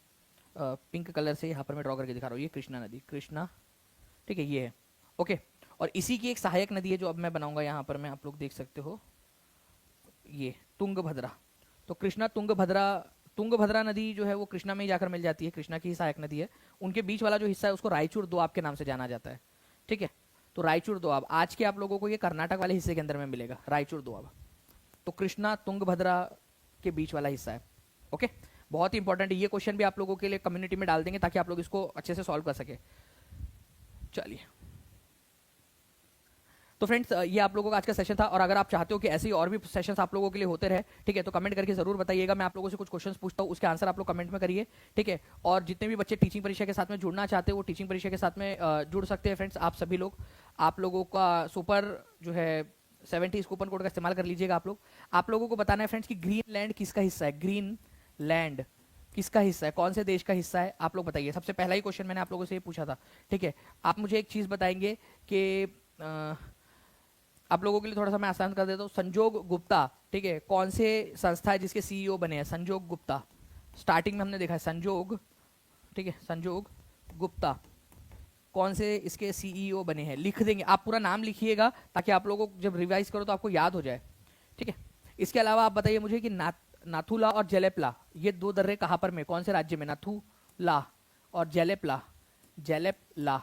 पिंक कलर से यहाँ पर मैं ड्रॉ करके दिखा रहा हूँ, ये कृष्णा नदी, कृष्णा, ठीक है, ये है, ओके। और इसी की एक सहायक नदी है जो अब मैं बनाऊंगा, यहाँ पर मैं आप लोग देख सकते हो, ये तुंगभद्रा। तो कृष्णा तुंगभद्रा, तुंगभद्रा नदी जो है वो कृष्णा में ही जाकर मिल जाती है, कृष्णा की ही सहायक नदी है। उनके बीच वाला जो हिस्सा है उसको रायचूर दोआब के नाम से जाना जाता है, ठीक है। तो रायचूर दोआब आज के आप लोगों को ये कर्नाटक वाले हिस्से के अंदर में मिलेगा, रायचूर दोआब। तो कृष्णा तुंगभद्रा के बीच वाला हिस्सा है, ओके। बहुत ही इंपॉर्टेंट है ये क्वेश्चन भी, आप लोगों के लिए कम्युनिटी में डाल देंगे ताकि आप लोग इसको अच्छे से सॉल्व कर सके। चलिए, तो फ्रेंड्स ये आप लोगों का आज का सेशन था, और अगर आप चाहते हो कि ऐसे ही और भी सेशंस आप लोगों के लिए होते रहे, ठीक है, तो कमेंट करके जरूर बताइएगा। मैं आप लोगों से कुछ क्वेश्चंस पूछता हूँ, उसके आंसर आप लोग कमेंट में करिए, ठीक है। और जितने भी बच्चे टीचिंग परीक्षा के साथ में जुड़ना चाहते हैं वो टीचिंग परीक्षा के साथ में जुड़ सकते हैं फ्रेंड्स। आप सभी लोग, आप लोगों का सुपर जो है 70 कूपन कोड का इस्तेमाल कर लीजिएगा आप लोग। आप लोगों को बताना है फ्रेंड्स कि ग्रीन लैंड किसका हिस्सा है, ग्रीन लैंड किसका हिस्सा है, कौन से देश का हिस्सा है, आप लोग बताइए। सबसे पहला ही क्वेश्चन मैंने आप लोगों से ये पूछा था, ठीक है। आप मुझे एक चीज बताएंगे कि आप लोगों के लिए थोड़ा सा मैं आसान कर देता हूँ, संजोग गुप्ता, ठीक है, कौन से संस्था है जिसके सीईओ बने हैं? संजोग गुप्ता, स्टार्टिंग में हमने देखा है संजोग, ठीक है, संजोग गुप्ता कौन से इसके सीईओ बने हैं? लिख देंगे, आप पूरा नाम लिखिएगा ताकि आप लोगों को जब रिवाइज करो तो आपको याद हो जाए, ठीक है। इसके अलावा आप बताइए मुझे कि नाथुला और जेलेपला ये दो दर्रे कहाँ पर में, कौन से राज्य में? नाथुला और जेलेपला, जेलेपला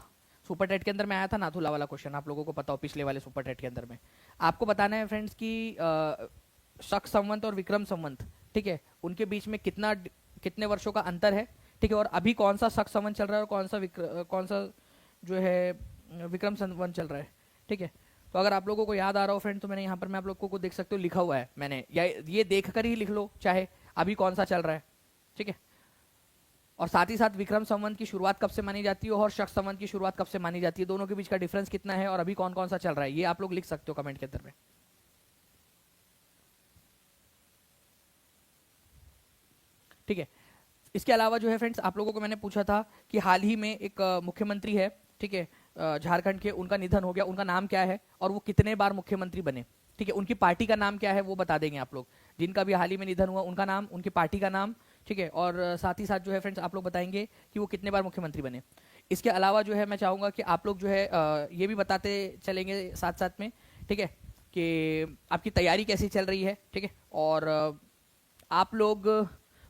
सुपर टेट के अंदर में आया था नाथुला वाला क्वेश्चन, आप लोगों को पता हो पिछले वाले सुपर टेट के अंदर में। आपको बताना है फ्रेंड्स कि शक संवंत और विक्रम संवंत, ठीक है, उनके बीच में कितने वर्षों का अंतर है, ठीक है। और अभी कौन सा शक संवंत चल रहा है और कौन सा जो है विक्रम संवंत चल रहा है, ठीक है। तो अगर आप लोगों को याद आ रहा हो फ्रेंड, तो मैंने यहाँ पर मैं आप लोगों को देख सकते हो लिखा हुआ है मैंने, या ये देख कर ही लिख लो चाहे अभी कौन सा चल रहा है, ठीक है। और साथ ही साथ विक्रम संवत की शुरुआत कब से मानी जाती है और शक संवत की शुरुआत कब से मानी जाती है, दोनों के बीच का डिफरेंस कितना है और अभी कौन कौन सा चल रहा है, ये आप लोग लिख सकते हो कमेंट के अंदर में। ठीक है, इसके अलावा जो है फ्रेंड्स आप लोगों को मैंने पूछा था कि हाल ही में एक मुख्यमंत्री है, ठीक है, झारखंड के, उनका निधन हो गया, उनका नाम क्या है और वो कितने बार मुख्यमंत्री बने। ठीक है, उनकी पार्टी का नाम क्या है वो बता देंगे आप लोग, जिनका भी हाल ही में निधन हुआ उनका नाम, उनकी पार्टी का नाम। ठीक है, और साथ ही साथ जो है फ्रेंड्स आप लोग बताएंगे कि वो कितने बार मुख्यमंत्री बने। इसके अलावा जो है मैं चाहूंगा कि आप लोग जो है ये भी बताते चलेंगे साथ साथ में, ठीक है, कि आपकी तैयारी कैसी चल रही है। ठीक है, और आप लोग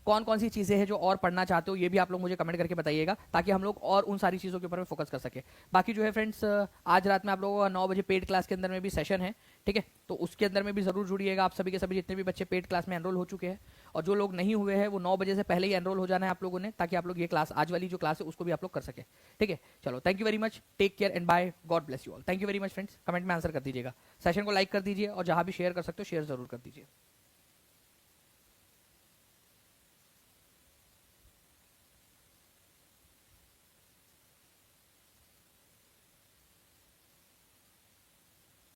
कौन कौन सी चीजें हैं जो और पढ़ना चाहते हो ये भी आप लोग मुझे कमेंट करके बताइएगा, ताकि हम लोग और उन सारी चीजों के ऊपर में फोकस कर सके। बाकी जो है फ्रेंड्स आज रात में आप लोगों का 9 बजे पेड क्लास के अंदर में भी सेशन है। ठीक है, तो उसके अंदर में भी जरूर जुड़िएगा आप सभी के सभी, जितने भी बच्चे पेड क्लास में एनरोल हो चुके हैं, और जो लोग नहीं हुए हैं वो 9 बजे से पहले ही एनरोल हो जाना है आप लोगों ने, ताकि आप लोग ये क्लास, आज वाली जो क्लास है उसको भी आप लोग कर सके। ठीक है, चलो thank you very much, take care and bye, God bless you all. Thank you very much friends, comment में आंसर कर दीजिएगा, सेशन को लाइक कर दीजिए और जहां भी शेयर कर सकते हो शेयर जरूर कर दीजिए।